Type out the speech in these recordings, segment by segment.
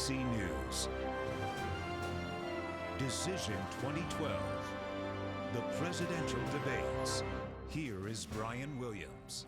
ABC News. Decision 2012. The presidential debates. Here is Brian Williams.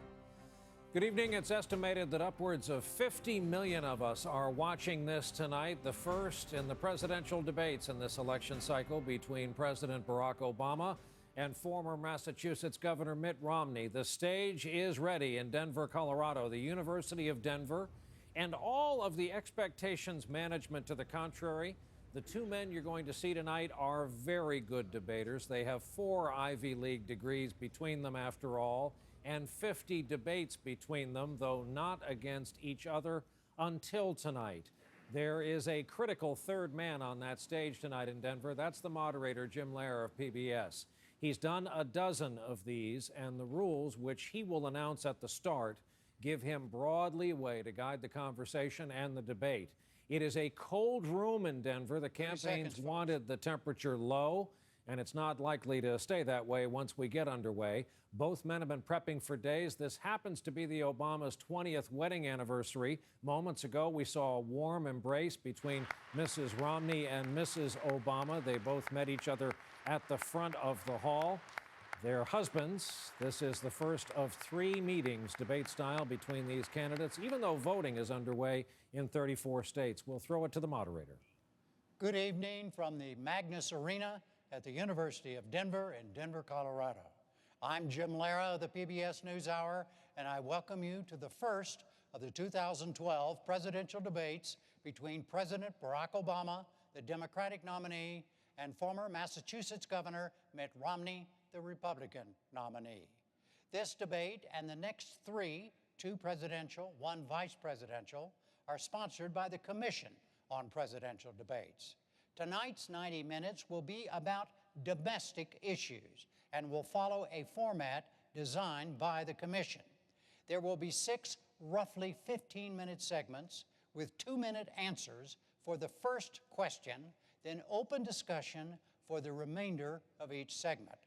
Good evening. It's estimated that upwards of 50 million of us are watching this tonight, the first in the presidential debates in this election cycle between President Barack Obama and former Massachusetts Governor Mitt Romney. The stage is ready in Denver, Colorado, the University of Denver, and all of the expectations management to the contrary. The two men you're going to see tonight are very good debaters. They have 4 Ivy League degrees between them, after all, and 50 debates between them, though not against each other until tonight. There is a critical third man on that stage tonight in Denver. That's the moderator, Jim Lehrer of PBS. He's done a dozen of these, and the rules, which he will announce at the start, give him broad leeway to guide the conversation and the debate. It is a cold room in Denver. The campaigns wanted the temperature low, and it's not likely to stay that way once we get underway. Both men have been prepping for days. This happens to be the Obama's 20th wedding anniversary. Moments ago, we saw a warm embrace between Mrs. Romney and Mrs. Obama. They both met each other at the front of the hall. Their husbands. This is the first of 3 meetings, debate style, between these candidates, even though voting is underway in 34 states. We'll throw it to the moderator. Good evening from the Magnus Arena at the University of Denver in Denver, Colorado. I'm Jim Lehrer of the PBS NewsHour, and I welcome you to the first of the 2012 presidential debates between President Barack Obama, the Democratic nominee, and former Massachusetts Governor Mitt Romney, the Republican nominee. This debate and the next 3, 2 presidential, 1 vice presidential, are sponsored by the Commission on Presidential Debates. Tonight's 90 minutes will be about domestic issues and will follow a format designed by the Commission. There will be 6 roughly 15-minute segments with 2-minute answers for the first question, then open discussion for the remainder of each segment.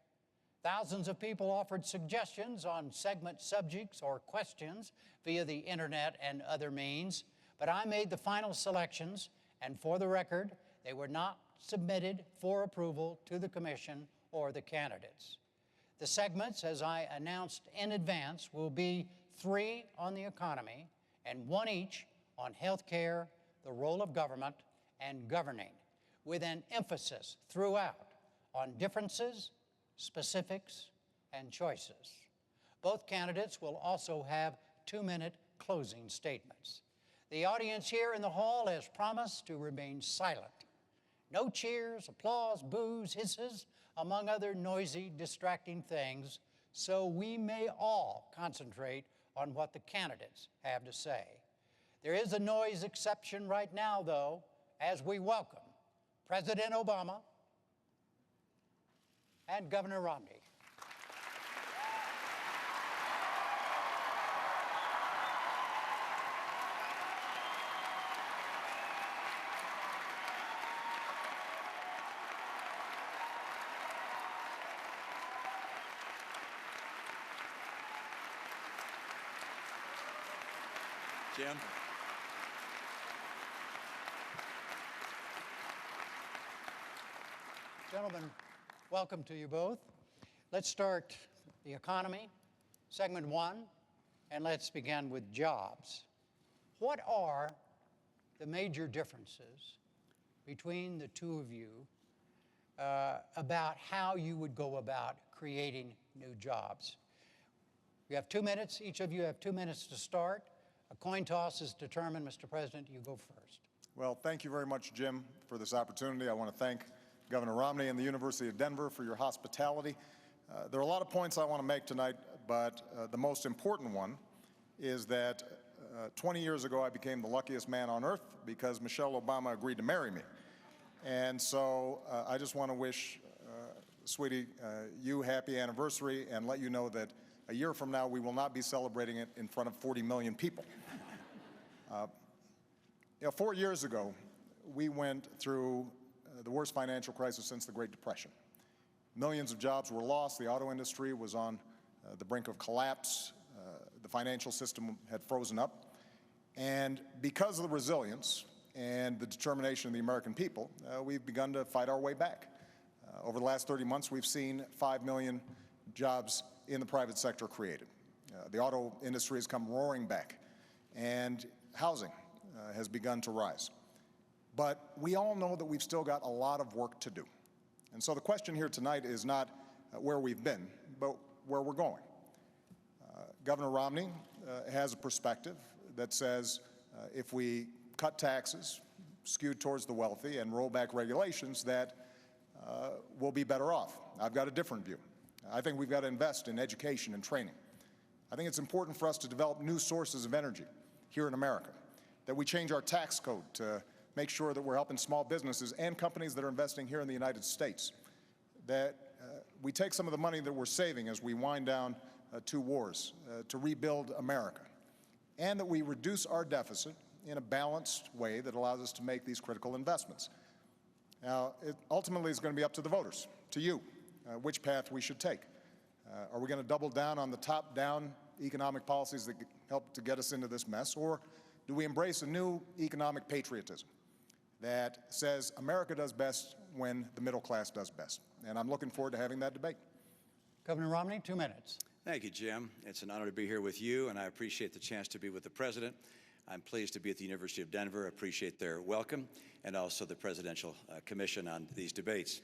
Thousands of people offered suggestions on segment subjects or questions via the internet and other means, but I made the final selections, and for the record, they were not submitted for approval to the Commission or the candidates. The segments, as I announced in advance, will be 3 on the economy and 1 each on health care, the role of government, and governing, with an emphasis throughout on differences, specifics, and choices. Both candidates will also have 2-minute closing statements. The audience here in the hall has promised to remain silent. No cheers, applause, boos, hisses, among other noisy, distracting things, so we may all concentrate on what the candidates have to say. There is a noise exception right now, though, as we welcome President Obama and Governor Romney. Jim. Gentlemen, welcome to you both. Let's start the economy, segment 1, and let's begin with jobs. What are the major differences between the two of you about how you would go about creating new jobs? You have 2 minutes. Each of you have 2 minutes to start. A coin toss is determined. Mr. President, you go first. Well, thank you very much, Jim, for this opportunity. I want to thank Governor Romney and the University of Denver for your hospitality. There are a lot of points I want to make tonight, but the most important one is that 20 years ago I became the luckiest man on earth because Michelle Obama agreed to marry me. And so I just want to wish, sweetie, you happy anniversary and let you know that a year from now we will not be celebrating it in front of 40 million people. 4 years ago, we went through the worst financial crisis since the Great Depression. Millions of jobs were lost. The auto industry was on the brink of collapse. The financial system had frozen up. And because of the resilience and the determination of the American people, we've begun to fight our way back. Over the last 30 months, we've seen 5 million jobs in the private sector created. The auto industry has come roaring back, and housing has begun to rise. But we all know that we've still got a lot of work to do. And so the question here tonight is not where we've been, but where we're going. Governor Romney has a perspective that says if we cut taxes, skewed towards the wealthy, and roll back regulations, that we'll be better off. I've got a different view. I think we've got to invest in education and training. I think it's important for us to develop new sources of energy here in America, that we change our tax code to make sure that we're helping small businesses and companies that are investing here in the United States, that we take some of the money that we're saving as we wind down two wars to rebuild America, and that we reduce our deficit in a balanced way that allows us to make these critical investments. Now, it ultimately is going to be up to the voters, to you, which path we should take. Are we going to double down on the top-down economic policies that help to get us into this mess, or do we embrace a new economic patriotism that says America does best when the middle class does best? And I'm looking forward to having that debate. Governor Romney, 2 minutes. Thank you, Jim. It's an honor to be here with you, and I appreciate the chance to be with the President. I'm pleased to be at the University of Denver. I appreciate their welcome, and also the Presidential Commission on these debates.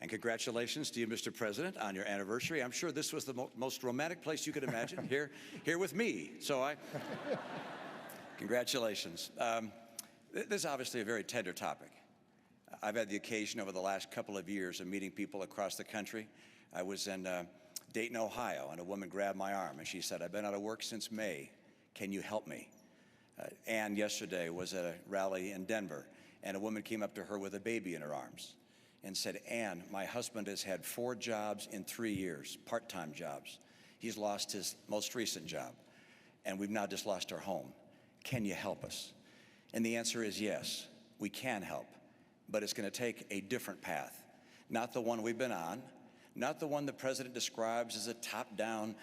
And congratulations to you, Mr. President, on your anniversary. I'm sure this was the most romantic place you could imagine, here with me. So congratulations. This is obviously a very tender topic. I've had the occasion over the last couple of years of meeting people across the country. I was in Dayton, Ohio, and a woman grabbed my arm, and she said, "I've been out of work since May. Can you help me?" Ann yesterday was at a rally in Denver, and a woman came up to her with a baby in her arms and said, "Ann, my husband has had 4 jobs in 3 years, part-time jobs. He's lost his most recent job, and we've now just lost our home. Can you help us?" And the answer is yes, we can help, but it's going to take a different path, not the one we've been on, not the one the President describes as a top-down,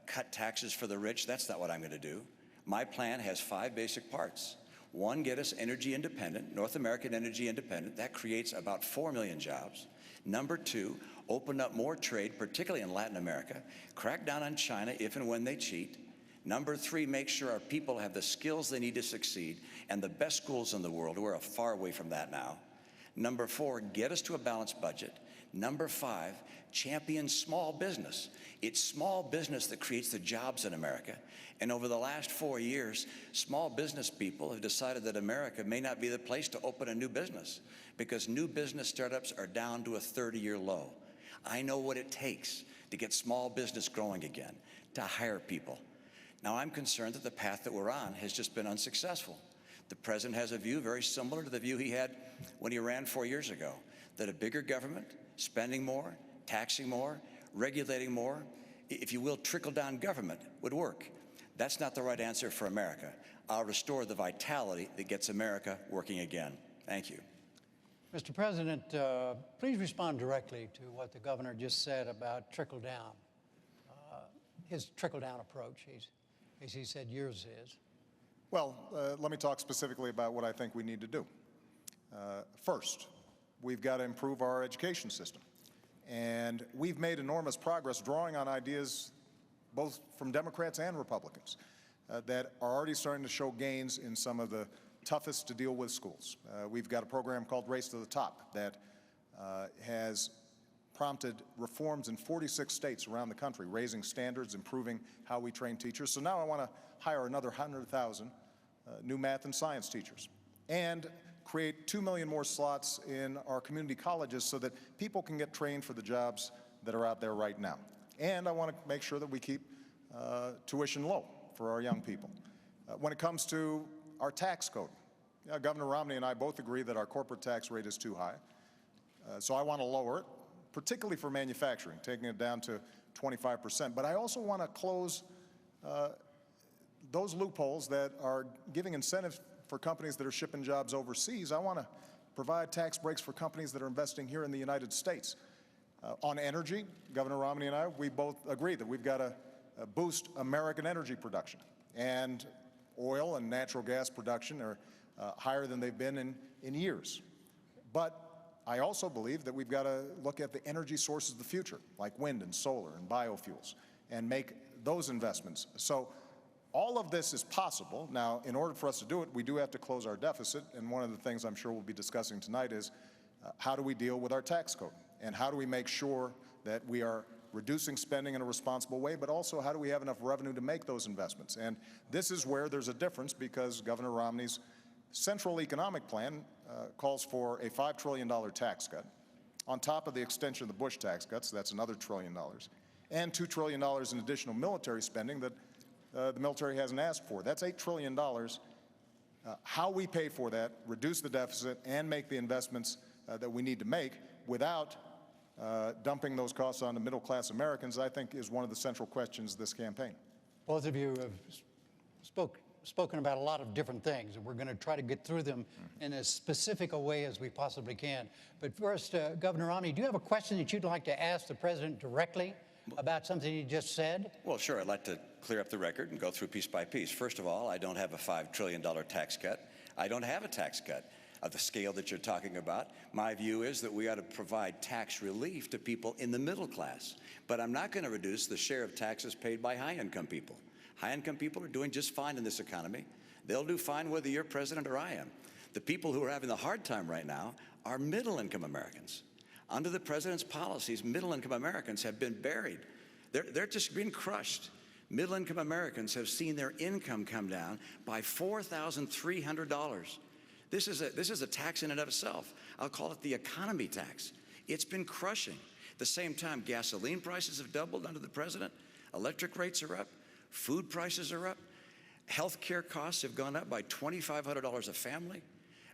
cut taxes for the rich. That's not what I'm going to do. My plan has 5 basic parts. 1, get us energy independent, North American energy independent. That creates about 4 million jobs. Number 2, open up more trade, particularly in Latin America. Crack down on China if and when they cheat. Number 3, make sure our people have the skills they need to succeed, and the best schools in the world. We're far away from that now. Number 4, get us to a balanced budget. Number 5, champion small business. It's small business that creates the jobs in America. And over the last 4 years, small business people have decided that America may not be the place to open a new business because new business startups are down to a 30-year low. I know what it takes to get small business growing again, to hire people. Now, I'm concerned that the path that we're on has just been unsuccessful. The President has a view very similar to the view he had when he ran 4 years ago, that a bigger government, spending more, taxing more, regulating more, if you will, trickle-down government would work. That's not the right answer for America. I'll restore the vitality that gets America working again. Thank you. Mr. President, please respond directly to what the governor just said about trickle-down, his trickle-down approach, as he said yours is. Well, let me talk specifically about what I think we need to do. First, we've got to improve our education system. And we've made enormous progress drawing on ideas both from Democrats and Republicans that are already starting to show gains in some of the toughest to deal with schools. We've got a program called Race to the Top that has prompted reforms in 46 states around the country, raising standards, improving how we train teachers. So now I want to hire another 100,000 new math and science teachers and create 2 million more slots in our community colleges so that people can get trained for the jobs that are out there right now. And I want to make sure that we keep tuition low for our young people. When it comes to our tax code, Governor Romney and I both agree that our corporate tax rate is too high. So I want to lower it, particularly for manufacturing, taking it down to 25%. But I also want to close those loopholes that are giving incentives for companies that are shipping jobs overseas. I want to provide tax breaks for companies that are investing here in the United States. On energy, Governor Romney and I, we both agree that we've got to boost American energy production. And oil and natural gas production are higher than they've been in years. But I also believe that we've got to look at the energy sources of the future, like wind and solar and biofuels, and make those investments. So all of this is possible. Now, in order for us to do it, we do have to close our deficit, and one of the things I'm sure we'll be discussing tonight is how do we deal with our tax code, and how do we make sure that we are reducing spending in a responsible way, but also how do we have enough revenue to make those investments? And this is where there's a difference, because Governor Romney's central economic plan calls for a $5 trillion tax cut, on top of the extension of the Bush tax cuts, that's another $1 trillion, and $2 trillion in additional military spending that the military hasn't asked for. That's $8 trillion. How we pay for that, reduce the deficit, and make the investments that we need to make without dumping those costs on the middle-class Americans, I think, is one of the central questions this campaign. Both of you have spoken about a lot of different things, and we're going to try to get through them in as specific a way as we possibly can. But first, Governor Romney, do you have a question that you'd like to ask the president directly about something he just said? Well, sure. I'd like to clear up the record and go through piece by piece. First of all, I don't have a $5 trillion tax cut. I don't have a tax cut of the scale that you're talking about. My view is that we ought to provide tax relief to people in the middle class. But I'm not going to reduce the share of taxes paid by high-income people. High-income people are doing just fine in this economy. They'll do fine whether you're president or I am. The people who are having the hard time right now are middle-income Americans. Under the president's policies, middle-income Americans have been buried. They're just being crushed. Middle-income Americans have seen their income come down by $4,300. This is a tax in and of itself. I'll call it the economy tax. It's been crushing. At the same time, gasoline prices have doubled under the president. Electric rates are up. Food prices are up. Health care costs have gone up by $2,500 a family.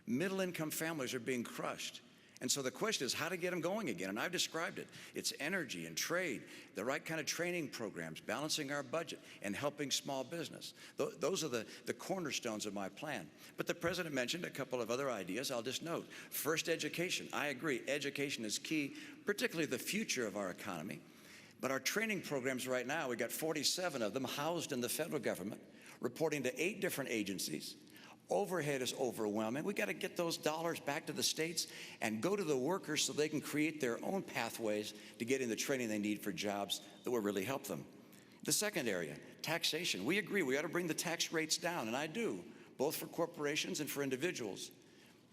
Middle-income families are being crushed. And so the question is how to get them going again. And I've described it. It's energy and trade, the right kind of training programs, balancing our budget, and helping small business. Those are the cornerstones of my plan. But the president mentioned a couple of other ideas I'll just note. First, education. I agree. Education is key, particularly the future of our economy. But our training programs right now, we've got 47 of them housed in the federal government, reporting to 8 different agencies. Overhead is overwhelming. We got to get those dollars back to the states and go to the workers so they can create their own pathways to getting the training they need for jobs that will really help them. The second area, taxation. We agree we ought to bring the tax rates down, and I do, both for corporations and for individuals.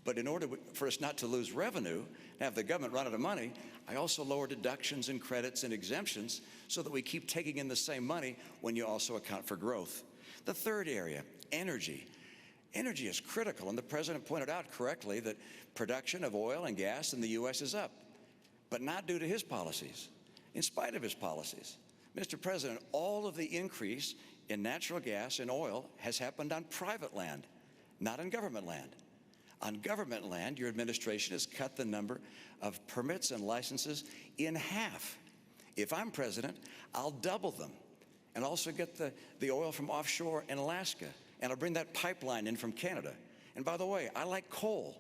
But in order for us not to lose revenue and have the government run out of money, I also lower deductions and credits and exemptions so that we keep taking in the same money when you also account for growth. The third area, energy. Energy is critical, and the president pointed out correctly that production of oil and gas in the U.S. is up, but not due to his policies, in spite of his policies. Mr. President, all of the increase in natural gas and oil has happened on private land, not on government land. On government land, your administration has cut the number of permits and licenses in half. If I'm president, I'll double them and also get the oil from offshore in Alaska. And I'll bring that pipeline in from Canada. And by the way, I like coal.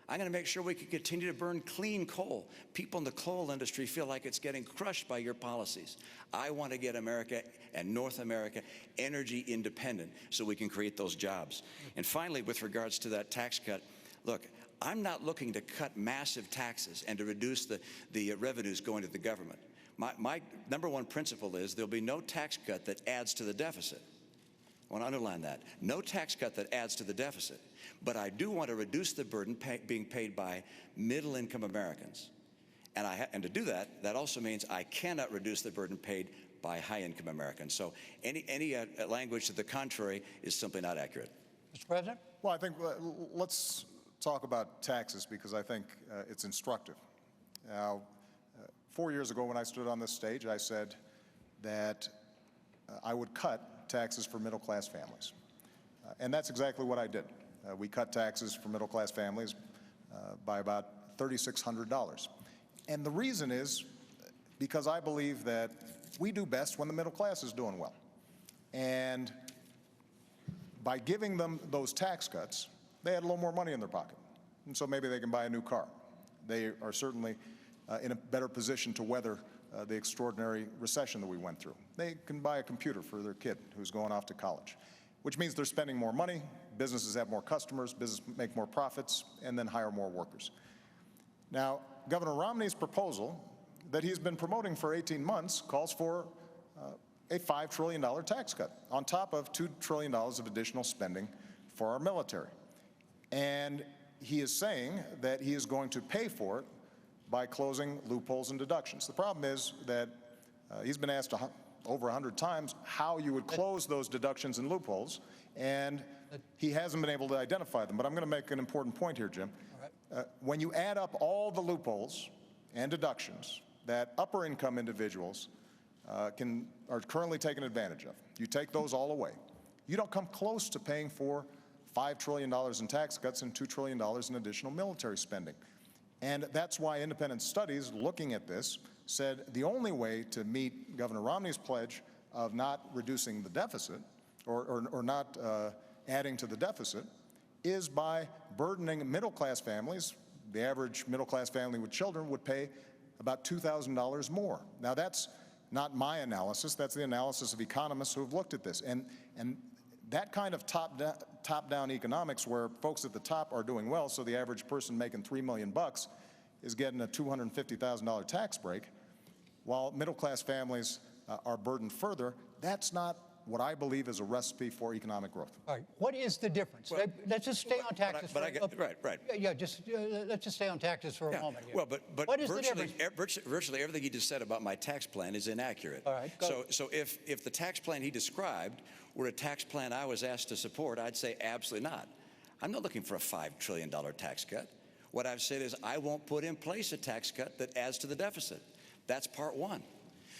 I'm going to make sure we can continue to burn clean coal. People in the coal industry feel like it's getting crushed by your policies. I want to get America and North America energy independent so we can create those jobs. And finally, with regards to that tax cut, look, I'm not looking to cut massive taxes and to reduce the revenues going to the government. My number one principle is there'll be no tax cut that adds to the deficit. I want to underline that. No tax cut that adds to the deficit. But I do want to reduce the burden being paid by middle-income Americans. And to do that, that also means I cannot reduce the burden paid by high-income Americans. So any language to the contrary is simply not accurate. Mr. President? Well, I think let's talk about taxes because I think it's instructive. Now, 4 years ago when I stood on this stage, I said that I would cut taxes for middle-class families. And that's exactly what I did. We cut taxes for middle-class families by about $3,600. And the reason is because I believe that we do best when the middle class is doing well. And by giving them those tax cuts, they had a little more money in their pocket. And so maybe they can buy a new car. They are certainly in a better position to weather the extraordinary recession that we went through. They can buy a computer for their kid who's going off to college. which means they're spending more money, businesses have more customers, businesses make more profits, and then hire more workers. Now, Governor Romney's proposal that he's been promoting for 18 months calls for a $5 trillion tax cut on top of $2 trillion of additional spending for our military. And he is saying that he is going to pay for it by closing loopholes and deductions. The problem is that he's been asked over 100 times how you would close those deductions and loopholes, and he hasn't been able to identify them. But I'm going to make an important point here, Jim. When you add up all the loopholes and deductions that upper income individuals are currently taking advantage of, you take those all away, you don't come close to paying for $5 trillion in tax cuts and $2 trillion in additional military spending. And that's why independent studies looking at this said the only way to meet Governor Romney's pledge of not reducing the deficit or not adding to the deficit is by burdening middle-class families. The average middle-class family with children would pay about $2,000 more. Now, that's not my analysis. That's the analysis of economists who have looked at this. And that kind of top-down economics where folks at the top are doing well, so the average person making $3 million is getting a $250,000 tax break, while middle-class families are burdened further, that's not what I believe is a recipe for economic growth. All right, what is the difference? Well, let's just stay on taxes for a moment. Right. Yeah, let's just stay on taxes for a moment here. Well, but what is the difference? virtually everything he just said about my tax plan is inaccurate. All right, so if the tax plan he described were a tax plan I was asked to support, I'd say absolutely not. I'm not looking for a $5 trillion tax cut. What I've said is I won't put in place a tax cut that adds to the deficit. That's part one.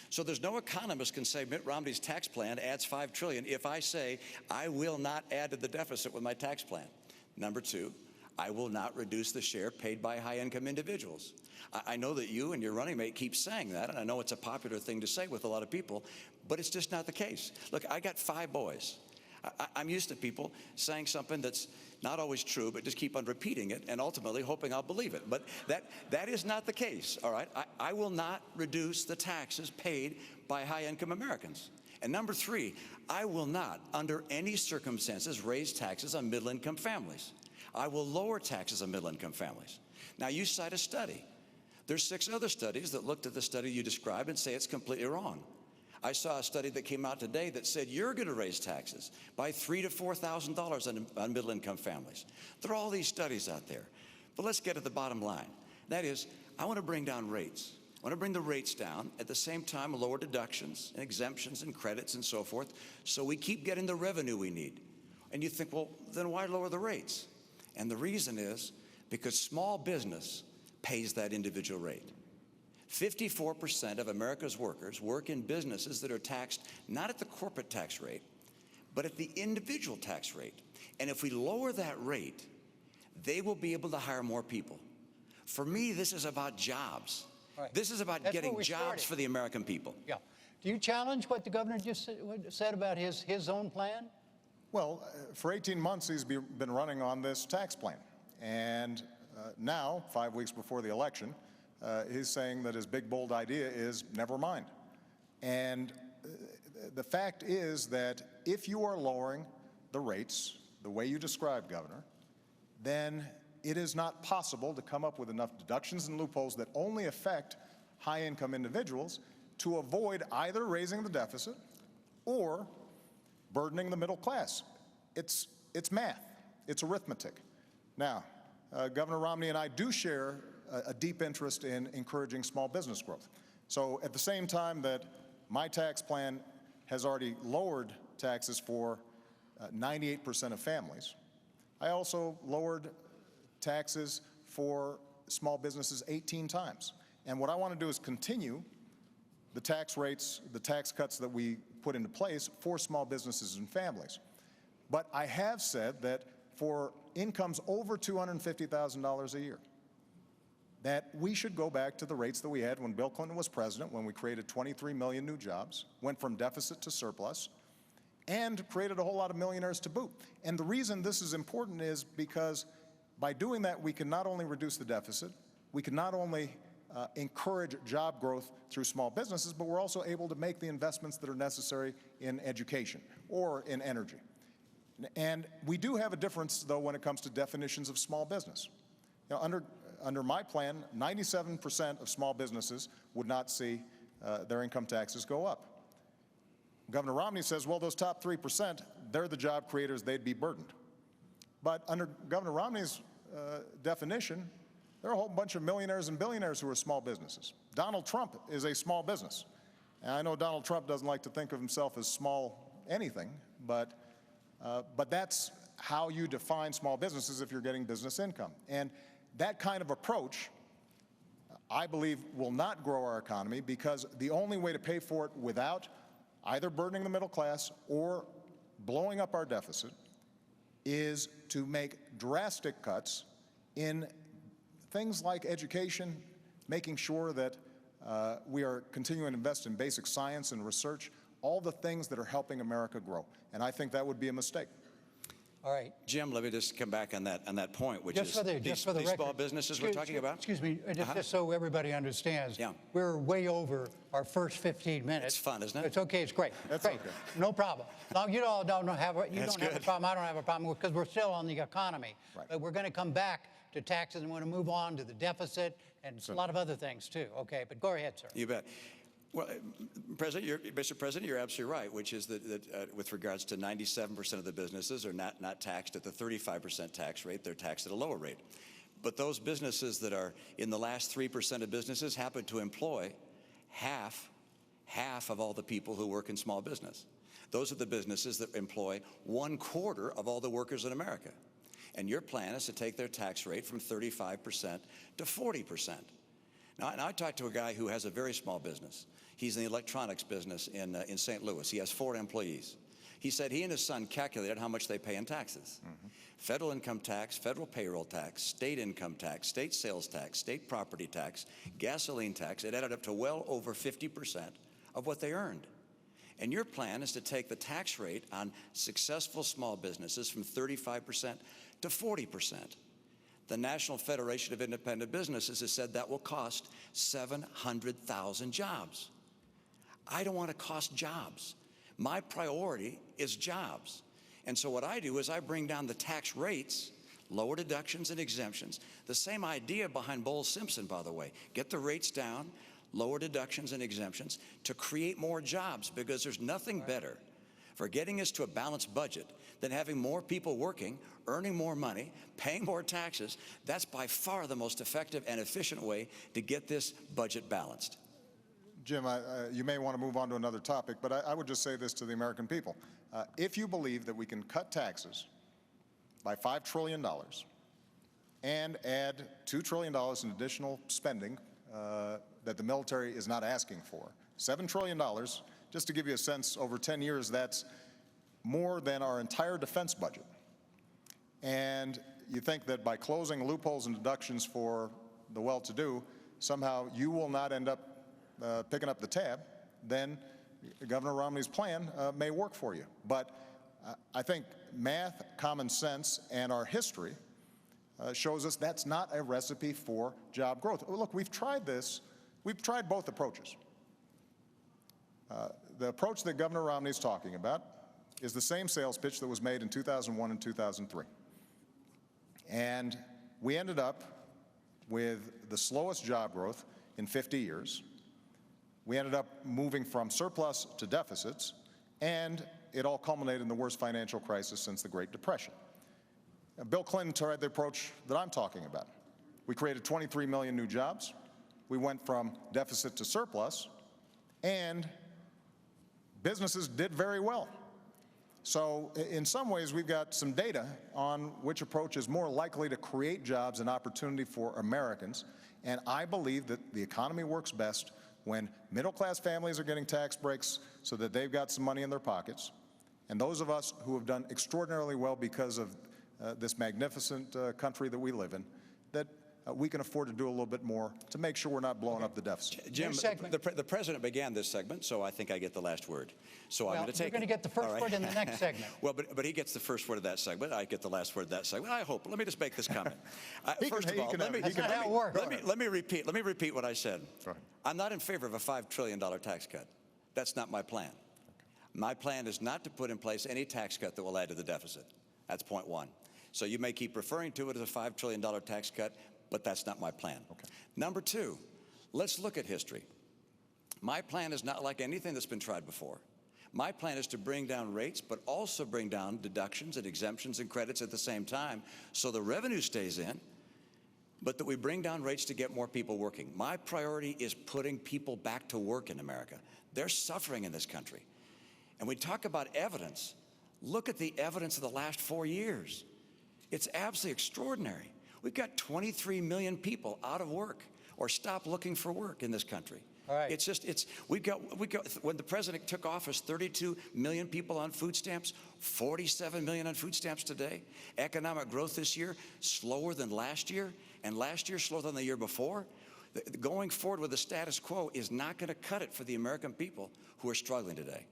So there's no economist can say Mitt Romney's tax plan adds $5 trillion if I say I will not add to the deficit with my tax plan. Number two, I will not reduce the share paid by high-income individuals. I know that you and your running mate keep saying that, and I know it's a popular thing to say with a lot of people, but it's just not the case. Look, I got 5 boys. I'm used to people saying something that's not always true, but just keep on repeating it and ultimately hoping I'll believe it. But that is not the case, all right? I will not reduce the taxes paid by high-income Americans. And number 3, I will not, under any circumstances, raise taxes on middle-income families. I will lower taxes on middle-income families. Now, you cite a study. There's 6 other studies that looked at the study you described and say it's completely wrong. I saw a study that came out today that said you're going to raise taxes by $3,000 to $4,000 on middle-income families. There are all these studies out there. But let's get to the bottom line. That is, I want to bring down rates. I want to bring the rates down, at the same time lower deductions and exemptions and credits and so forth, so we keep getting the revenue we need. And you think, well, then why lower the rates? And the reason is because small business pays that individual rate. 54% of America's workers work in businesses that are taxed not at the corporate tax rate, but at the individual tax rate. And if we lower that rate, they will be able to hire more people. For me, this is about jobs. Right. This is about getting jobs for the American people. Yeah. Do you challenge what the governor just said about his own plan? Well, for 18 months, he's been running on this tax plan. And now, 5 weeks before the election, he's saying that his big, bold idea is never mind. And the fact is that if you are lowering the rates the way you described, Governor, then it is not possible to come up with enough deductions and loopholes that only affect high-income individuals to avoid either raising the deficit or burdening the middle class. It's math. It's arithmetic. Now, Governor Romney and I do share a deep interest in encouraging small business growth. So at the same time that my tax plan has already lowered taxes for 98% of families, I also lowered taxes for small businesses 18 times. And what I want to do is continue the tax rates, the tax cuts that we put into place for small businesses and families. But I have said that for incomes over $250,000 a year, that we should go back to the rates that we had when Bill Clinton was president, when we created 23 million new jobs, went from deficit to surplus, and created a whole lot of millionaires to boot. And the reason this is important is because by doing that, we can not only reduce the deficit, we can not only encourage job growth through small businesses, but we're also able to make the investments that are necessary in education or in energy. And we do have a difference, though, when it comes to definitions of small business. You know, under my plan, 97% of small businesses would not see their income taxes go up. Governor Romney says, well, those top 3%, they're the job creators, they'd be burdened. But under Governor Romney's definition, there are a whole bunch of millionaires and billionaires who are small businesses. Donald Trump is a small business. And I know Donald Trump doesn't like to think of himself as small anything, but that's how you define small businesses if you're getting business income. And that kind of approach, I believe, will not grow our economy, because the only way to pay for it without either burdening the middle class or blowing up our deficit is to make drastic cuts in things like education, making sure that we are continuing to invest in basic science and research, all the things that are helping America grow. And I think that would be a mistake. All right. Jim, let me just come back on that point, which Just is for the these record, small businesses we're talking about. Excuse me, just so everybody understands. Yeah. We're way over our first 15 minutes. It's fun, isn't it? It's okay. It's great. That's great. okay. No problem. Now, you all don't have a good. problem. I don't have a problem, because we're still on the economy. Right. But we're going to come back to taxes, and we're going to move on to the deficit and a lot of other things too. Okay, but go ahead, sir. You bet. Well, Mr. President, you're absolutely right, which is that with regards to 97% of the businesses are not taxed at the 35% tax rate. They're taxed at a lower rate. But those businesses that are in the last 3% of businesses happen to employ half of all the people who work in small business. Those are the businesses that employ 1/4 of all the workers in America. And your plan is to take their tax rate from 35% to 40%. Now, and I talked to a guy who has a very small business. He's in the electronics business in St. Louis. He has 4 employees. He said he and his son calculated how much they pay in taxes. Federal income tax, federal payroll tax, state income tax, state sales tax, state property tax, gasoline tax. It added up to well over 50% of what they earned. And your plan is to take the tax rate on successful small businesses from 35% to 40%. The National Federation of Independent Businesses has said that will cost 700,000 jobs. I don't want to cost jobs. My priority is jobs. And so what I do is I bring down the tax rates, lower deductions and exemptions. The same idea behind Bowles-Simpson, by the way. Get the rates down, lower deductions and exemptions to create more jobs, because there's nothing better for getting us to a balanced budget than having more people working, earning more money, paying more taxes. That's by far the most effective and efficient way to get this budget balanced. Jim, you may want to move on to another topic, but I would just say this to the American people. If you believe that we can cut taxes by $5 trillion and add $2 trillion in additional spending that the military is not asking for, $7 trillion, just to give you a sense, over 10 years, that's more than our entire defense budget. And you think that by closing loopholes and deductions for the well-to-do, somehow you will not end up picking up the tab, then Governor Romney's plan may work for you. But I think math, common sense, and our history shows us that's not a recipe for job growth. Look, we've tried this. We've tried both approaches. The approach that Governor Romney is talking about is the same sales pitch that was made in 2001 and 2003. And we ended up with the slowest job growth in 50 years. We ended up moving from surplus to deficits, and it all culminated in the worst financial crisis since the Great Depression. Bill Clinton tried the approach that I'm talking about. We created 23 million new jobs. We went from deficit to surplus, and businesses did very well. So in some ways, we've got some data on which approach is more likely to create jobs and opportunity for Americans. And I believe that the economy works best when middle-class families are getting tax breaks so that they've got some money in their pockets. And those of us who have done extraordinarily well because of this magnificent country that we live in, that we can afford to do a little bit more to make sure we're not blowing up the deficit. Jim, the president began this segment, so I think I get the last word. So I'm going to take it. You're going to get the first word in the next segment. Well, but he gets the first word of that segment. I get the last word of that segment. I hope. Let me just make this comment. First of all, let me repeat what I said. I'm not in favor of a $5 trillion tax cut. That's not my plan. My plan is not to put in place any tax cut that will add to the deficit. That's point one. So you may keep referring to it as a $5 trillion tax cut, but that's not my plan. Okay. Number two, let's look at history. My plan is not like anything that's been tried before. My plan is to bring down rates, but also bring down deductions and exemptions and credits at the same time so the revenue stays in, but that we bring down rates to get more people working. My priority is putting people back to work in America. They're suffering in this country. And we talk about evidence. Look at the evidence of the last 4 years. It's absolutely extraordinary. We've got 23 million people out of work or stop looking for work in this country. All right. We've got, when the president took office, 32 million people on food stamps, 47 million on food stamps today. Economic growth this year, slower than last year, and last year slower than the year before. Going forward with the status quo is not going to cut it for the American people who are struggling today.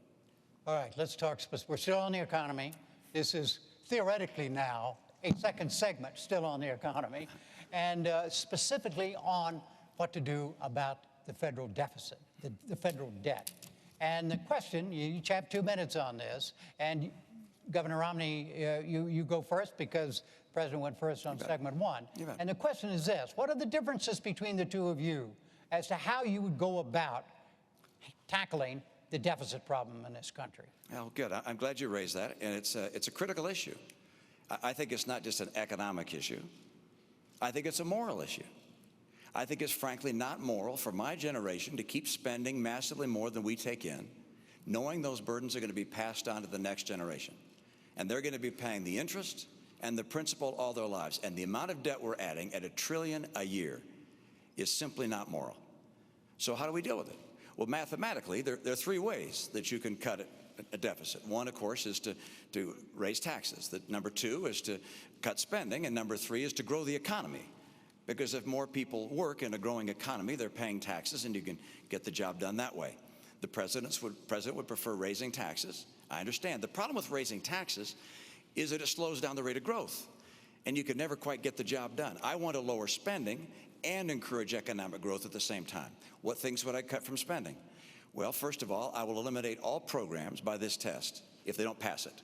All right, let's talk. We're still on the economy. This is theoretically now a second segment still on the economy, and specifically on what to do about the federal deficit, the federal debt. And the question, you each have 2 minutes on this, and Governor Romney, you go first because the president went first on segment one. And the question is this: what are the differences between the two of you as to how you would go about tackling the deficit problem in this country? Well, good. I'm glad you raised that, and it's a critical issue. I think it's not just an economic issue. I think it's a moral issue. I think it's frankly not moral for my generation to keep spending massively more than we take in, knowing those burdens are going to be passed on to the next generation. And they're going to be paying the interest and the principal all their lives. And the amount of debt we're adding at $1 trillion a year is simply not moral. So how do we deal with it? Well, mathematically, there are 3 ways that you can cut a deficit. One, of course, is to raise taxes. Number 2 is to cut spending. And number 3 is to grow the economy. Because if more people work in a growing economy, they're paying taxes, and you can get the job done that way. The president would prefer raising taxes. I understand. The problem with raising taxes is that it slows down the rate of growth, and you can never quite get the job done. I want to lower spending and encourage economic growth at the same time. What things would I cut from spending? Well, first of all, I will eliminate all programs by this test if they don't pass it.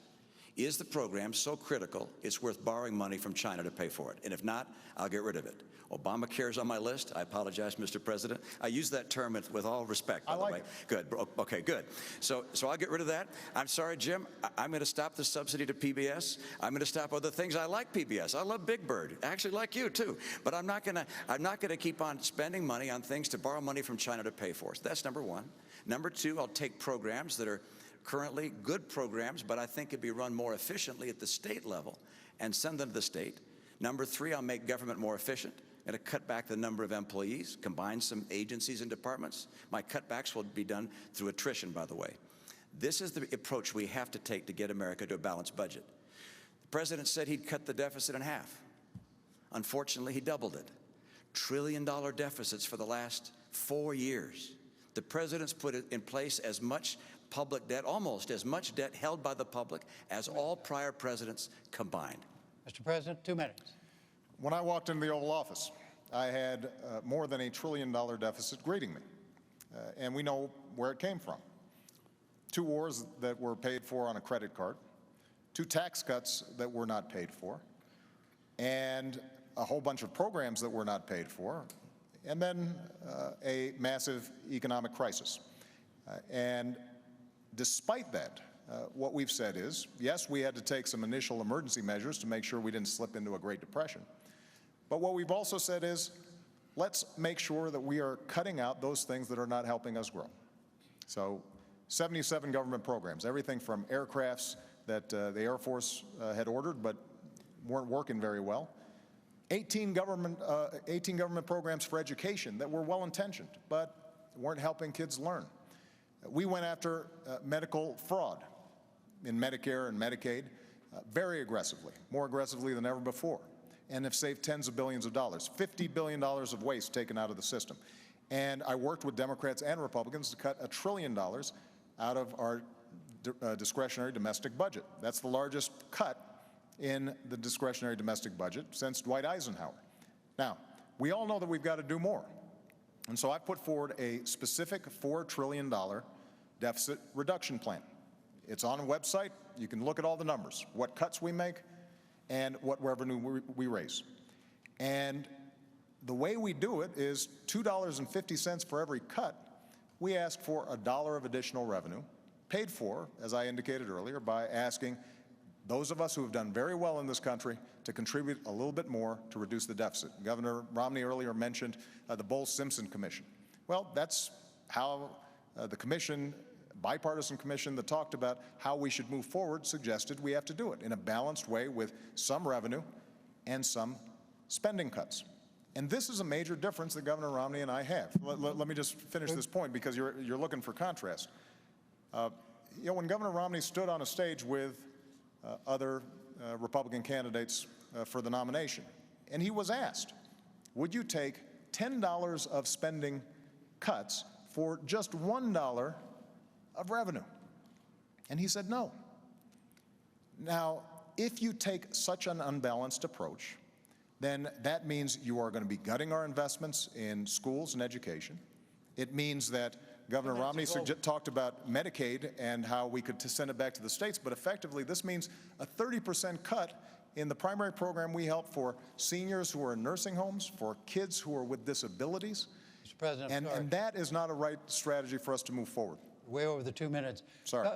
Is the program so critical it's worth borrowing money from China to pay for it? And if not, I'll get rid of it. Obamacare's on my list. I apologize, Mr. President. I use that term with all respect, by the way. Good. Okay, good. So I'll get rid of that. I'm sorry, Jim. I'm going to stop the subsidy to PBS. I'm going to stop other things. I like PBS. I love Big Bird. I actually like you too. But I'm not going to keep on spending money on things to borrow money from China to pay for. So that's number 1. Number 2, I'll take programs that are currently good programs, but I think could be run more efficiently at the state level and send them to the state. Number 3, I'll make government more efficient and to cut back the number of employees, combine some agencies and departments. My cutbacks will be done through attrition, by the way. This is the approach we have to take to get America to a balanced budget. The president said he'd cut the deficit in half. Unfortunately, he doubled it. $1 trillion deficits for the last 4 years. The president's put in place as much public debt, almost as much debt held by the public as all prior presidents combined. Mr. President, 2 minutes. When I walked into the Oval Office, I had more than $1 trillion deficit greeting me. And we know where it came from. 2 wars that were paid for on a credit card, 2 tax cuts that were not paid for, and a whole bunch of programs that were not paid for, and then a massive economic crisis. And despite that, what we've said is, yes, we had to take some initial emergency measures to make sure we didn't slip into a Great Depression. But what we've also said is, let's make sure that we are cutting out those things that are not helping us grow. So 77 government programs, everything from aircrafts that the Air Force had ordered but weren't working very well. 18 government programs for education that were well-intentioned but weren't helping kids learn. We went after medical fraud in Medicare and Medicaid very aggressively, more aggressively than ever before, and have saved tens of billions of dollars, $50 billion of waste taken out of the system. And I worked with Democrats and Republicans to cut $1 trillion out of our discretionary domestic budget. That's the largest cut in the discretionary domestic budget since Dwight Eisenhower. Now, we all know that we've got to do more. And so I put forward a specific $4 trillion deficit reduction plan. It's on a website. You can look at all the numbers, what cuts we make and what revenue we raise. And the way we do it is $2.50 for every cut. We ask for $1 of additional revenue, paid for, as I indicated earlier, by asking those of us who have done very well in this country to contribute a little bit more to reduce the deficit. Governor Romney earlier mentioned the Bowles-Simpson Commission. Well, that's how the commission, bipartisan commission that talked about how we should move forward, suggested we have to do it in a balanced way with some revenue and some spending cuts. And this is a major difference that Governor Romney and I have. Let me just finish this point because you're looking for contrast. When Governor Romney stood on a stage with other Republican candidates for the nomination, and he was asked, would you take $10 of spending cuts for just $1 of revenue? And he said no. Now, if you take such an unbalanced approach, then that means you are going to be gutting our investments in schools and education. It means that Governor Romney talked about Medicaid and how we could send it back to the states, but effectively this means a 30% cut in the primary program we help for seniors who are in nursing homes, for kids who are with disabilities. Mr. President, and that is not a right strategy for us to move forward. Way over the 2 minutes. Sorry.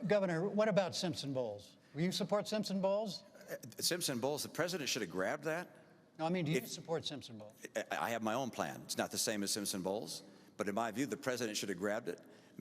Governor, what about Simpson-Bowles? Will you support Simpson-Bowles? Simpson-Bowles, the president should have grabbed that. No, I mean, do you support Simpson-Bowles? I have my own plan. It's not the same as Simpson-Bowles, but in my view, the president should have grabbed it.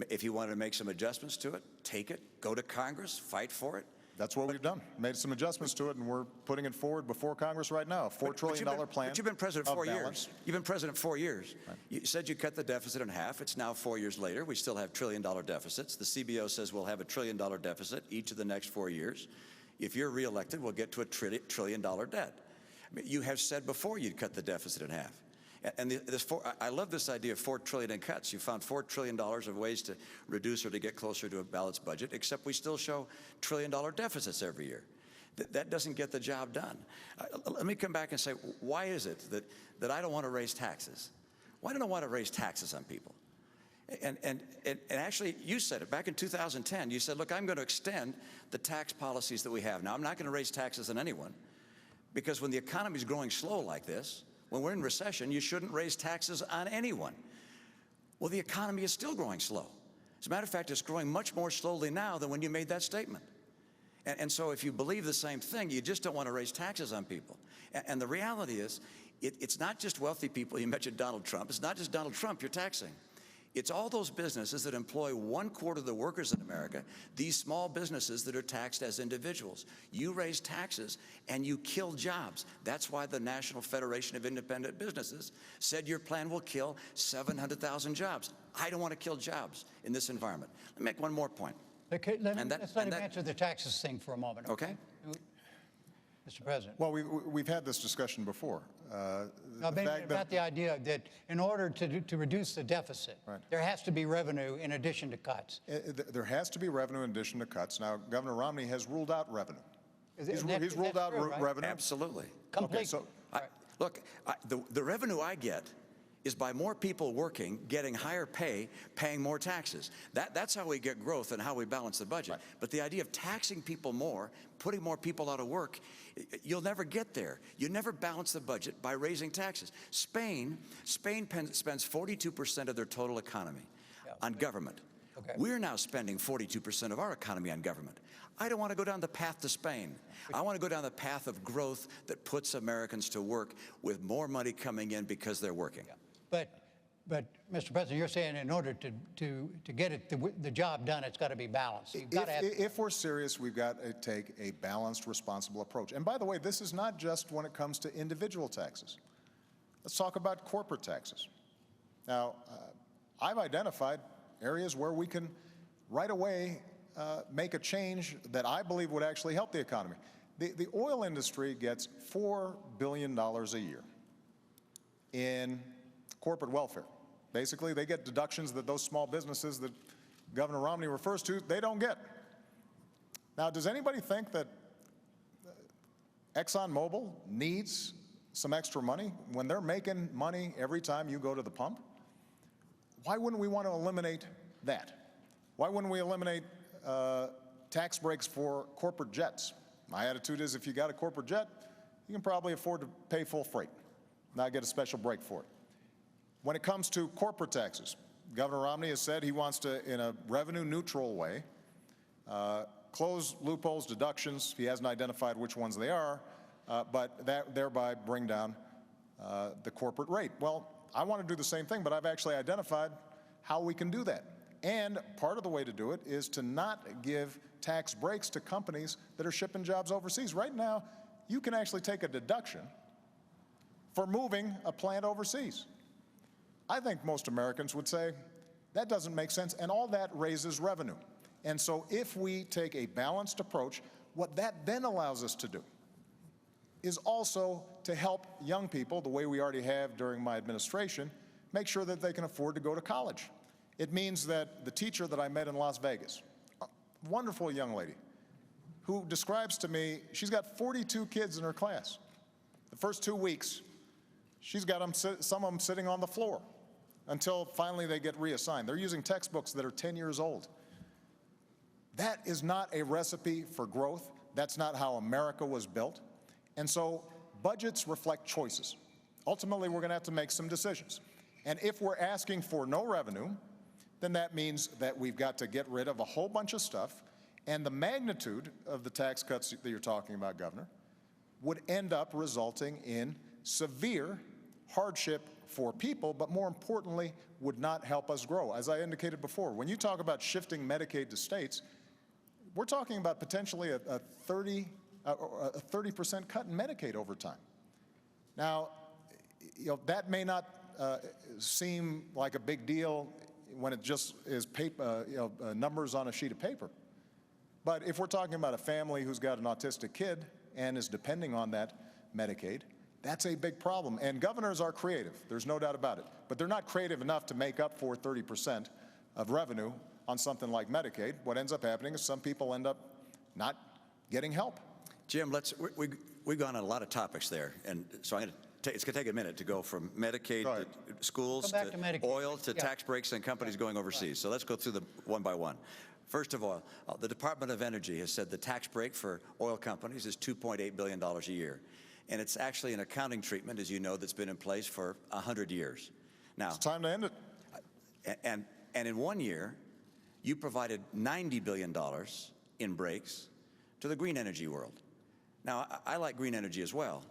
If he wanted to make some adjustments to it, take it, go to Congress, fight for it. That's what we've done. Made some adjustments to it, and we're putting it forward before Congress right now. A $4 trillion plan. But you've been president 4 years. You've been president 4 years. Right. You said you cut the deficit in half. It's now 4 years later. We still have trillion-dollar deficits. The CBO says we'll have a trillion-dollar deficit each of the next 4 years. If you're reelected, we'll get to a trillion-dollar debt. I mean, you have said before you'd cut the deficit in half. And I love this idea of $4 trillion in cuts. You found $4 trillion of ways to reduce or to get closer to a balanced budget, except we still show trillion-dollar deficits every year. That doesn't get the job done. Let me come back and say, why is it that I don't want to raise taxes? Why don't I want to raise taxes on people? And actually, you said it back in 2010. You said, look, I'm going to extend the tax policies that we have. Now, I'm not going to raise taxes on anyone, because when the economy is growing slow like this, when we're in recession, you shouldn't raise taxes on anyone. Well, the economy is still growing slow. As a matter of fact, it's growing much more slowly now than when you made that statement. And so if you believe the same thing, you just don't want to raise taxes on people. And the reality is, it's not just wealthy people. You mentioned Donald Trump. It's not just Donald Trump you're taxing. It's all those businesses that employ 1/4 of the workers in America, these small businesses that are taxed as individuals. You raise taxes and you kill jobs. That's why the National Federation of Independent Businesses said your plan will kill 700,000 jobs. I don't want to kill jobs in this environment. Let me make one more point. Okay, let's let him answer the taxes thing for a moment. Okay. Mr. President. Well, we've had this discussion before. About the idea that in order to reduce the deficit, right, there has to be revenue in addition to cuts. There has to be revenue in addition to cuts. Now, Governor Romney has ruled out revenue. He's ruled out revenue. Absolutely. Completely. Okay, Look, the revenue I get is by more people working, getting higher pay, paying more taxes. That's how we get growth and how we balance the budget. Right. But the idea of taxing people more, putting more people out of work, you'll never get there. You never balance the budget by raising taxes. Spain spends 42% of their total economy on government. Okay. We're now spending 42% of our economy on government. I don't want to go down the path to Spain. I want to go down the path of growth that puts Americans to work with more money coming in because they're working. Yeah. But Mr. President, you're saying in order to get the job done, it's got to be balanced. You've got to have if we're serious, we've got to take a balanced, responsible approach. And by the way, this is not just when it comes to individual taxes. Let's talk about corporate taxes. Now, I've identified areas where we can right away make a change that I believe would actually help the economy. The oil industry gets $4 billion a year in corporate welfare. Basically, they get deductions that those small businesses that Governor Romney refers to, they don't get. Now, does anybody think that ExxonMobil needs some extra money when they're making money every time you go to the pump? Why wouldn't we want to eliminate that? Why wouldn't we eliminate tax breaks for corporate jets. My attitude is if you got a corporate jet, you can probably afford to pay full freight, not get a special break for it. When it comes to corporate taxes, Governor Romney has said he wants to, in a revenue-neutral way, close loopholes, deductions. He hasn't identified which ones they are, but thereby bring down the corporate rate. Well, I want to do the same thing, but I've actually identified how we can do that. And part of the way to do it is to not give tax breaks to companies that are shipping jobs overseas. Right now, you can actually take a deduction for moving a plant overseas. I think most Americans would say that doesn't make sense, and all that raises revenue. And so if we take a balanced approach, what that then allows us to do is also to help young people, the way we already have during my administration, make sure that they can afford to go to college. It means that the teacher that I met in Las Vegas, a wonderful young lady, who describes to me, she's got 42 kids in her class. The first 2 weeks, she's got them, some of them sitting on the floor until finally they get reassigned. They're using textbooks that are 10 years old. That is not a recipe for growth. That's not how America was built. And so budgets reflect choices. Ultimately, we're going to have to make some decisions. And if we're asking for no revenue, then that means that we've got to get rid of a whole bunch of stuff. And the magnitude of the tax cuts that you're talking about, Governor, would end up resulting in severe hardship for people, but more importantly, would not help us grow. As I indicated before, when you talk about shifting Medicaid to states, we're talking about potentially a 30% cut in Medicaid over time. Now, that may not seem like a big deal when it just is paper, numbers on a sheet of paper. But if we're talking about a family who's got an autistic kid and is depending on that Medicaid, that's a big problem. And governors are creative, there's no doubt about it. But they're not creative enough to make up for 30% of revenue on something like Medicaid. What ends up happening is some people end up not getting help. Jim, we've gone on a lot of topics there, and so it's going to take a minute to go from Medicaid to schools to oil to tax breaks and companies going overseas. So let's go through them one by one. First of all, the Department of Energy has said the tax break for oil companies is $2.8 billion a year. And it's actually an accounting treatment, as you know, that's been in place for 100 years. Now, it's time to end it. And in 1 year, you provided $90 billion in breaks to the green energy world. Now, I like green energy as well,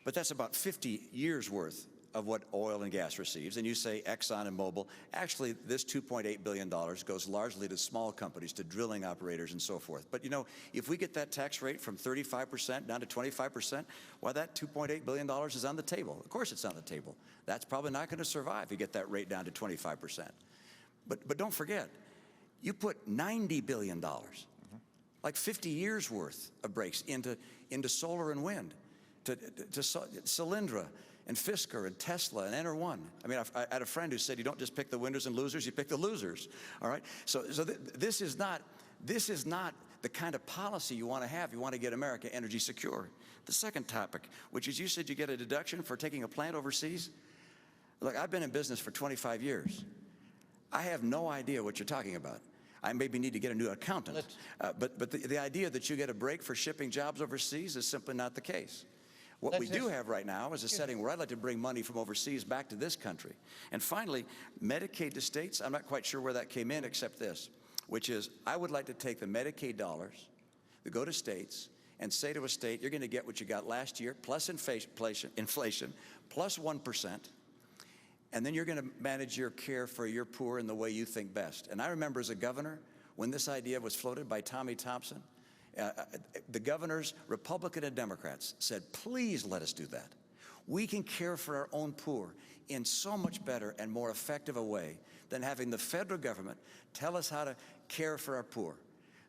but that's about 50 years worth of what oil and gas receives. And you say Exxon and Mobil. Actually, this $2.8 billion goes largely to small companies, to drilling operators and so forth. But you know, if we get that tax rate from 35% down to 25%, why, that $2.8 billion is on the table. Of course it's on the table. That's probably not going to survive if you get that rate down to 25%. But don't forget, you put $90 billion, like 50 years worth of breaks into solar and wind, to Solyndra and Fisker and Tesla and Enter1. I mean, I had a friend who said you don't just pick the winners and losers, you pick the losers. All right. So this is not the kind of policy you want to have. You want to get America energy secure. The second topic, which is, you said you get a deduction for taking a plant overseas. Look, I've been in business for 25 years. I have no idea what you're talking about. I maybe need to get a new accountant. But the idea that you get a break for shipping jobs overseas is simply not the case. What we do have right now is a setting where I'd like to bring money from overseas back to this country. And finally, Medicaid to states, I'm not quite sure where that came in except this, which is I would like to take the Medicaid dollars that go to states and say to a state, you're going to get what you got last year, plus inflation, plus 1%, and then you're going to manage your care for your poor in the way you think best. And I remember as a governor, when this idea was floated by Tommy Thompson, the governors, Republican and Democrats, said, please let us do that. We can care for our own poor in so much better and more effective a way than having the federal government tell us how to care for our poor.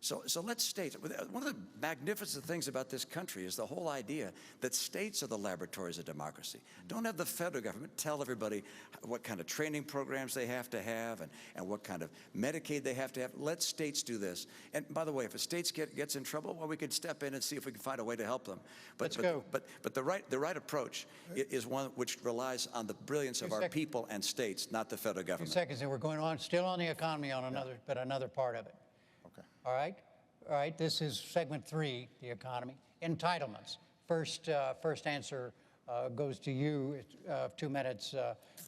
So let states, one of the magnificent things about this country is the whole idea that states are the laboratories of democracy. Don't have the federal government tell everybody what kind of training programs they have to have and what kind of Medicaid they have to have. Let states do this. And by the way, if a state gets in trouble, well, we could step in and see if we can find a way to help them. But the right approach is one which relies on the brilliance of our people and states, not the federal government. 2 seconds, and we're going on, still on the economy on another, but another part of it. Okay. All right? All right, this is segment 3, the economy. Entitlements. First answer goes to you. 2 minutes,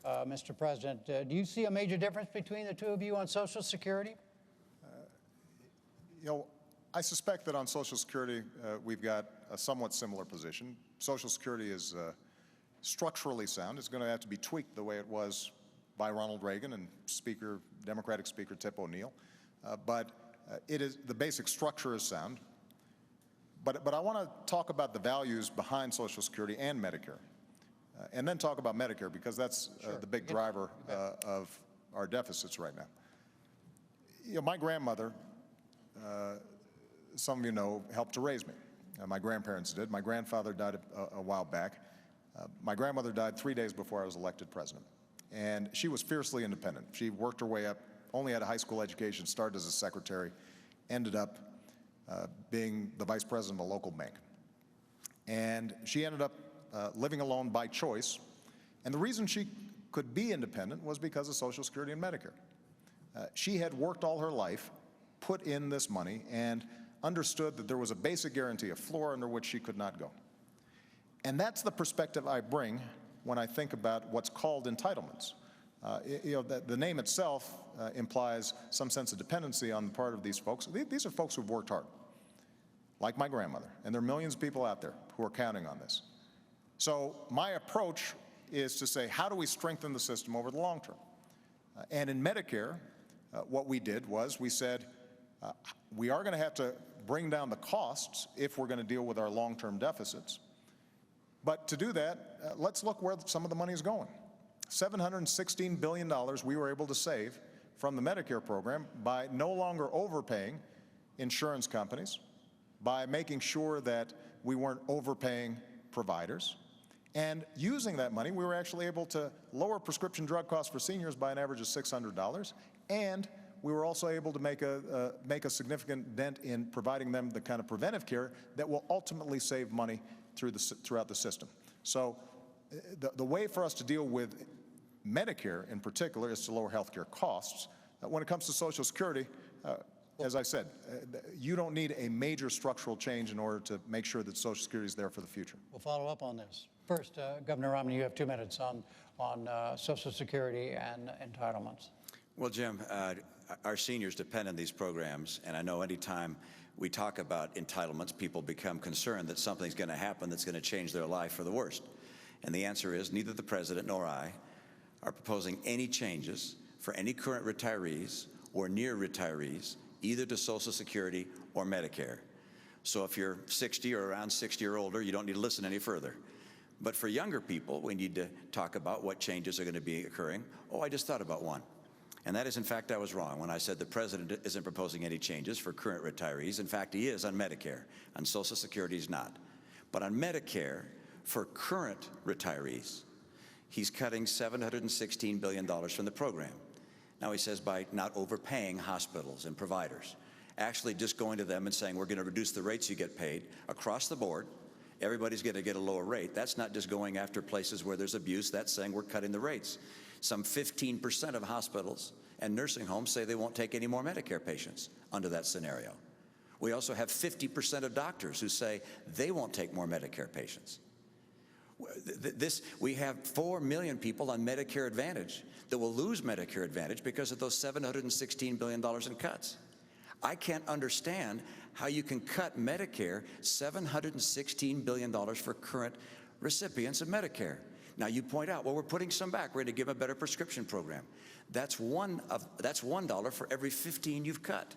Mr. President. Do you see a major difference between the two of you on Social Security? You know, I suspect that on Social Security, we've got a somewhat similar position. Social Security is structurally sound. It's going to have to be tweaked the way it was by Ronald Reagan and Democratic Speaker Tip O'Neill. But the basic structure is sound. But I want to talk about the values behind Social Security and Medicare, and then talk about Medicare, because that's the big driver of our deficits right now. You know, my grandmother, some of you know, helped to raise me. My grandparents did. My grandfather died a while back. My grandmother died 3 days before I was elected president. And she was fiercely independent. She worked her way up, only had a high school education, started as a secretary, ended up being the vice president of a local bank. And she ended up living alone by choice. And the reason she could be independent was because of Social Security and Medicare. She had worked all her life, put in this money, and understood that there was a basic guarantee, a floor under which she could not go. And that's the perspective I bring when I think about what's called entitlements. You know, the name itself implies some sense of dependency on the part of these folks. These are folks who've worked hard, like my grandmother, and there are millions of people out there who are counting on this. So my approach is to say, how do we strengthen the system over the long term? And in Medicare, what we did was we said, we are going to have to bring down the costs if we're going to deal with our long-term deficits. But to do that, let's look where some of the money is going. $716 billion we were able to save from the Medicare program by no longer overpaying insurance companies, by making sure that we weren't overpaying providers. And using that money, we were actually able to lower prescription drug costs for seniors by an average of $600. And we were also able to make a significant dent in providing them the kind of preventive care that will ultimately save money throughout the system. So the way for us to deal with Medicare in particular is to lower health care costs. When it comes to Social Security, as I said, you don't need a major structural change in order to make sure that Social Security is there for the future. We'll follow up on this. First, Governor Romney, you have 2 minutes on Social Security and entitlements. Well, Jim, our seniors depend on these programs, and I know anytime we talk about entitlements, people become concerned that something's going to happen that's going to change their life for the worst. And the answer is neither the President nor I are proposing any changes for any current retirees or near retirees, either to Social Security or Medicare. So if you're 60 or around 60 or older, you don't need to listen any further. But for younger people, we need to talk about what changes are going to be occurring. Oh, I just thought about one. And that is, in fact, I was wrong when I said the President isn't proposing any changes for current retirees. In fact, he is on Medicare. On Social Security, he's not. But on Medicare, for current retirees, he's cutting $716 billion from the program. Now, he says by not overpaying hospitals and providers, actually just going to them and saying, we're going to reduce the rates you get paid across the board. Everybody's going to get a lower rate. That's not just going after places where there's abuse. That's saying we're cutting the rates. Some 15% of hospitals and nursing homes say they won't take any more Medicare patients under that scenario. We also have 50% of doctors who say they won't take more Medicare patients. We have 4 million people on Medicare Advantage that will lose Medicare Advantage because of those $716 billion in cuts. I can't understand how you can cut Medicare $716 billion for current recipients of Medicare. Now you point out, well, we're putting some back. We're going to give them a better prescription program. That's $1 for every 15 you've cut.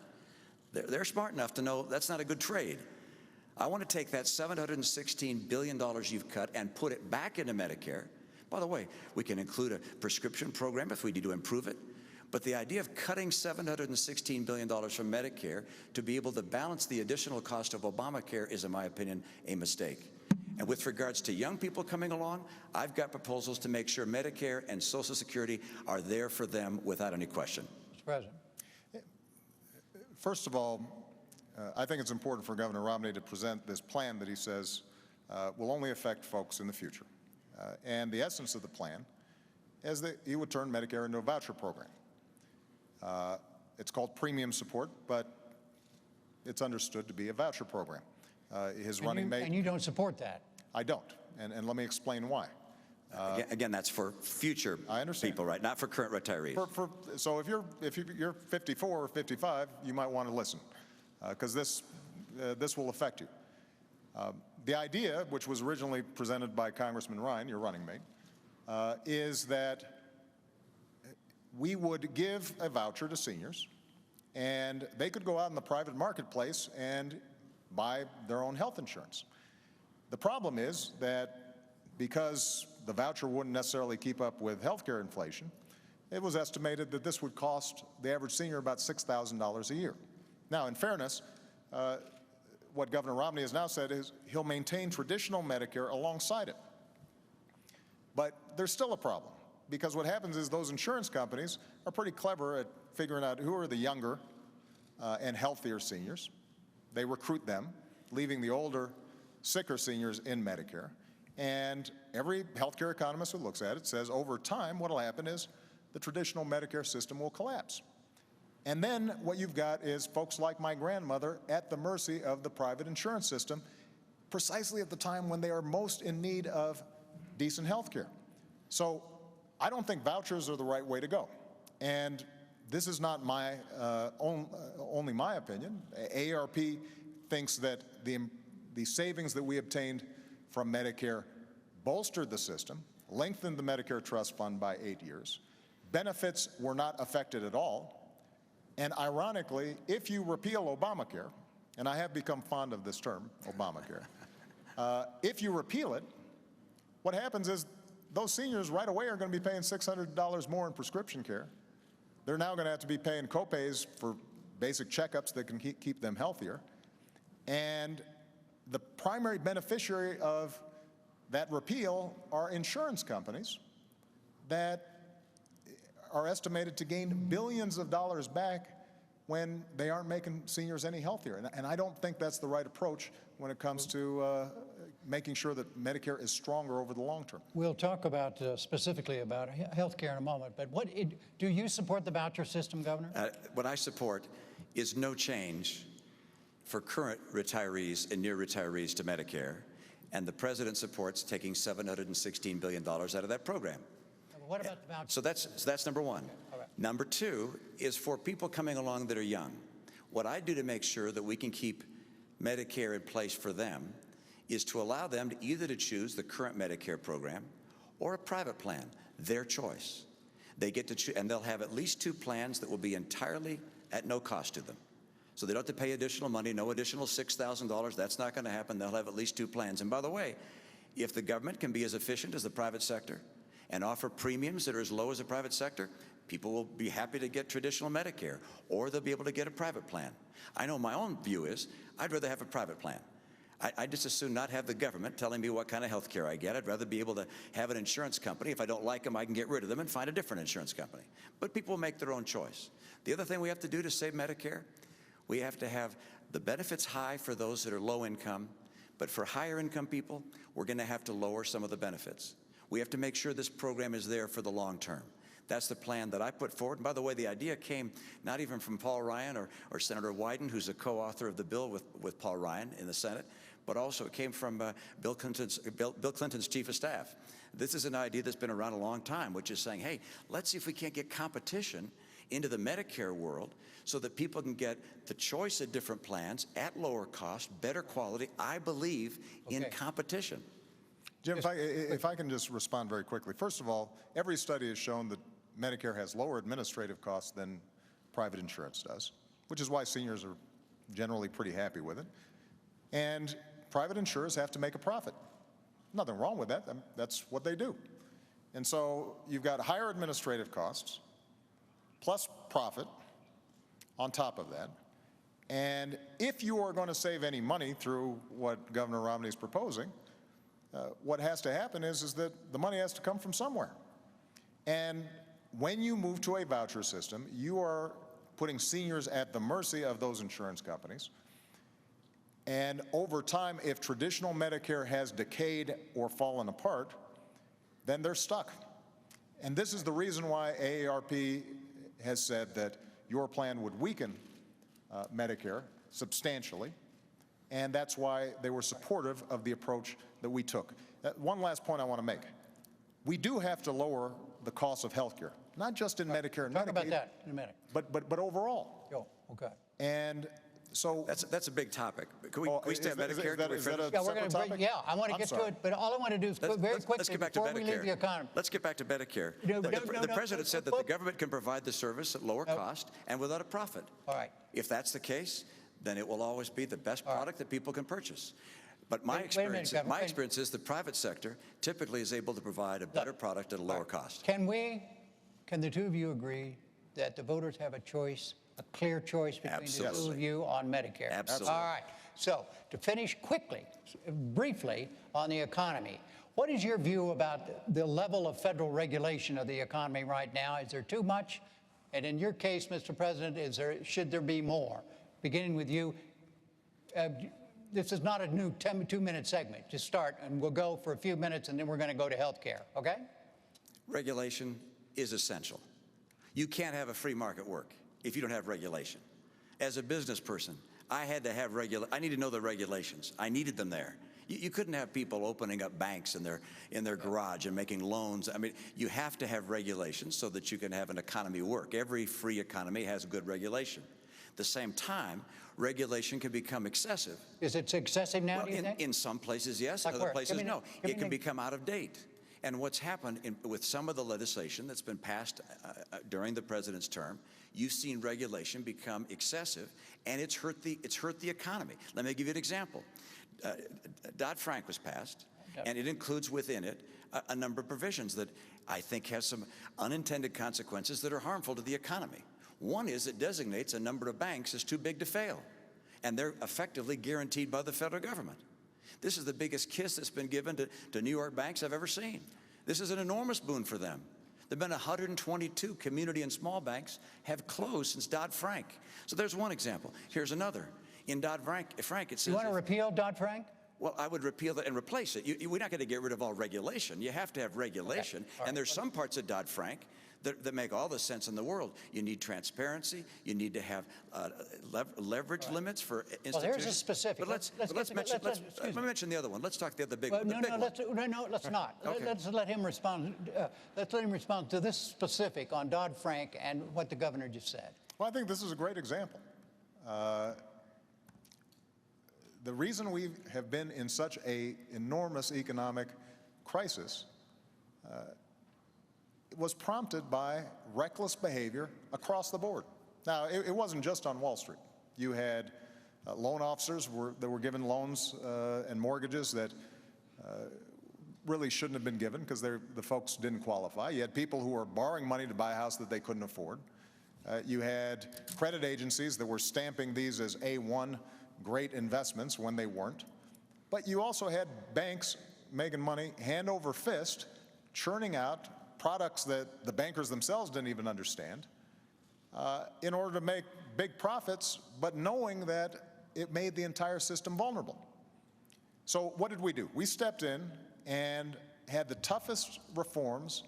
They're smart enough to know that's not a good trade. I want to take that $716 billion you've cut and put it back into Medicare. By the way, we can include a prescription program if we need to improve it. But the idea of cutting $716 billion from Medicare to be able to balance the additional cost of Obamacare is, in my opinion, a mistake. And with regards to young people coming along, I've got proposals to make sure Medicare and Social Security are there for them without any question. Mr. President. First of all, I think it's important for Governor Romney to present this plan that he says will only affect folks in the future. And the essence of the plan is that he would turn Medicare into a voucher program. It's called premium support, but it's understood to be a voucher program. His running mate... And you don't support that? I don't, and let me explain why. Again, that's for future people, right? Not for current retirees. So if you're 54 or 55, you might want to listen, because this will affect you. The idea, which was originally presented by Congressman Ryan, your running mate, is that we would give a voucher to seniors, and they could go out in the private marketplace and buy their own health insurance. The problem is that because the voucher wouldn't necessarily keep up with healthcare inflation, it was estimated that this would cost the average senior about $6,000 a year. Now, in fairness, what Governor Romney has now said is he'll maintain traditional Medicare alongside it. But there's still a problem, because what happens is those insurance companies are pretty clever at figuring out who are the younger and healthier seniors. They recruit them, leaving the older, sicker seniors in Medicare. And every healthcare economist who looks at it says over time what will happen is the traditional Medicare system will collapse. And then what you've got is folks like my grandmother at the mercy of the private insurance system, precisely at the time when they are most in need of decent health care. So I don't think vouchers are the right way to go. And this is not my only my opinion. AARP thinks that the savings that we obtained from Medicare bolstered the system, lengthened the Medicare trust fund by 8 years. Benefits were not affected at all. And ironically, if you repeal Obamacare, and I have become fond of this term, Obamacare, if you repeal it, what happens is those seniors right away are going to be paying $600 more in prescription care. They're now going to have to be paying copays for basic checkups that can keep them healthier. And the primary beneficiary of that repeal are insurance companies that are estimated to gain billions of dollars back when they aren't making seniors any healthier. And I don't think that's the right approach when it comes to making sure that Medicare is stronger over the long term. We'll talk about specifically about health care in a moment, but do you support the voucher system, Governor? What I support is no change for current retirees and near retirees to Medicare, and the president supports taking $716 billion out of that program. What about the voucher? So that's number one. All right. Number two is for people coming along that are young. What I do to make sure that we can keep Medicare in place for them is to allow them to either to choose the current Medicare program or a private plan, their choice. They get to choose, and they'll have at least 2 plans that will be entirely at no cost to them. So they don't have to pay additional money, no additional $6,000. That's not going to happen. They'll have at least 2 plans. And by the way, if the government can be as efficient as the private sector and offer premiums that are as low as the private sector, people will be happy to get traditional Medicare, or they'll be able to get a private plan. I know my own view is I'd rather have a private plan. I'd just as soon not have the government telling me what kind of health care I get. I'd rather be able to have an insurance company. If I don't like them, I can get rid of them and find a different insurance company. But people will make their own choice. The other thing we have to do to save Medicare, we have to have the benefits high for those that are low income, but for higher income people, we're going to have to lower some of the benefits. We have to make sure this program is there for the long term. That's the plan that I put forward. And by the way, the idea came not even from Paul Ryan or Senator Wyden, who's a co-author of the bill with Paul Ryan in the Senate, but also it came from Bill Clinton's chief of staff. This is an idea that's been around a long time, which is saying, hey, let's see if we can't get competition into the Medicare world so that people can get the choice of different plans at lower cost, better quality, I believe, in competition. Jim, if I can just respond very quickly. First of all, every study has shown that Medicare has lower administrative costs than private insurance does, which is why seniors are generally pretty happy with it. And private insurers have to make a profit. Nothing wrong with that. That's what they do. And so you've got higher administrative costs plus profit on top of that. And if you are going to save any money through what Governor Romney is proposing, what has to happen is that the money has to come from somewhere. And when you move to a voucher system, you are putting seniors at the mercy of those insurance companies. And over time, if traditional Medicare has decayed or fallen apart, then they're stuck. And this is the reason why AARP has said that your plan would weaken Medicare substantially, and that's why they were supportive of the approach that we took. One last point I want to make. We do have to lower the cost of health care, not just in Medicare and Talk Medicaid. about that in a minute. But overall. Oh, okay. And so That's a big topic. Can we stay on is Medicare? that Can we is that finish? a separate topic? Yeah, I want to I'm get to sorry. it, but all I want to do is very quickly Let's get back to before we leave the Medicare. economy. Let's get back to Medicare. No, The president said that the but- government can provide the service at lower cost and without a profit. All right. If that's the case, then it will always be the best product that people can purchase. But my Wait a minute, experience, Governor. my experience is the private sector typically is able to provide a better product at a lower cost. Can the two of you agree that the voters have a choice, a clear choice between the two of Absolutely. you on Medicare? Absolutely. All right. So to finish quickly, briefly on the economy, what is your view about the level of federal regulation of the economy right now? Is there too much? And in your case, Mr. President, should there be more? Beginning with you, this is not a new 2-minute segment. Just start, and we'll go for a few minutes, and then we're going to go to health care, okay? Regulation is essential. You can't have a free market work if you don't have regulation. As a business person, I had to have I need to know the regulations. I needed them there. You couldn't have people opening up banks in their garage and making loans. I mean, you have to have regulations so that you can have an economy work. Every free economy has good regulation. At the same time, regulation can become excessive. Is it excessive now, Well, do you think? in some places, yes. Like In other where? places, Give me no. an- give It me can an- become out of date. And what's happened with some of the legislation that's been passed during the president's term, you've seen regulation become excessive, and it's hurt the economy. Let me give you an example. Dodd-Frank was passed, and it includes within it a number of provisions that I think has some unintended consequences that are harmful to the economy. One is it designates a number of banks as too big to fail, and they're effectively guaranteed by the federal government. This is the biggest kiss that's been given to New York banks I've ever seen. This is an enormous boon for them. There have been 122 community and small banks have closed since Dodd-Frank. So there's one example. Here's another. In Dodd-Frank, it says... You want to repeal Dodd-Frank? Well, I would repeal that and replace it. We're not going to get rid of all regulation. You have to have regulation. Okay. All right. And there's some parts of Dodd-Frank that make all the sense in the world. You need transparency. You need to have leverage limits for institutions. Well, here's a specific. But let's mention the other one. Let's talk the other big one. No, let's not. Okay. Let's let him respond. Let's let him respond to this specific on Dodd-Frank and what the governor just said. Well, I think this is a great example. The reason we have been in such an enormous economic crisis was prompted by reckless behavior across the board. Now, it wasn't just on Wall Street. You had loan officers that were given loans and mortgages that really shouldn't have been given because the folks didn't qualify. You had people who were borrowing money to buy a house that they couldn't afford. You had credit agencies that were stamping these as A1 great investments when they weren't. But you also had banks making money hand over fist, churning out products that the bankers themselves didn't even understand in order to make big profits, but knowing that it made the entire system vulnerable. So what did we do? We stepped in and had the toughest reforms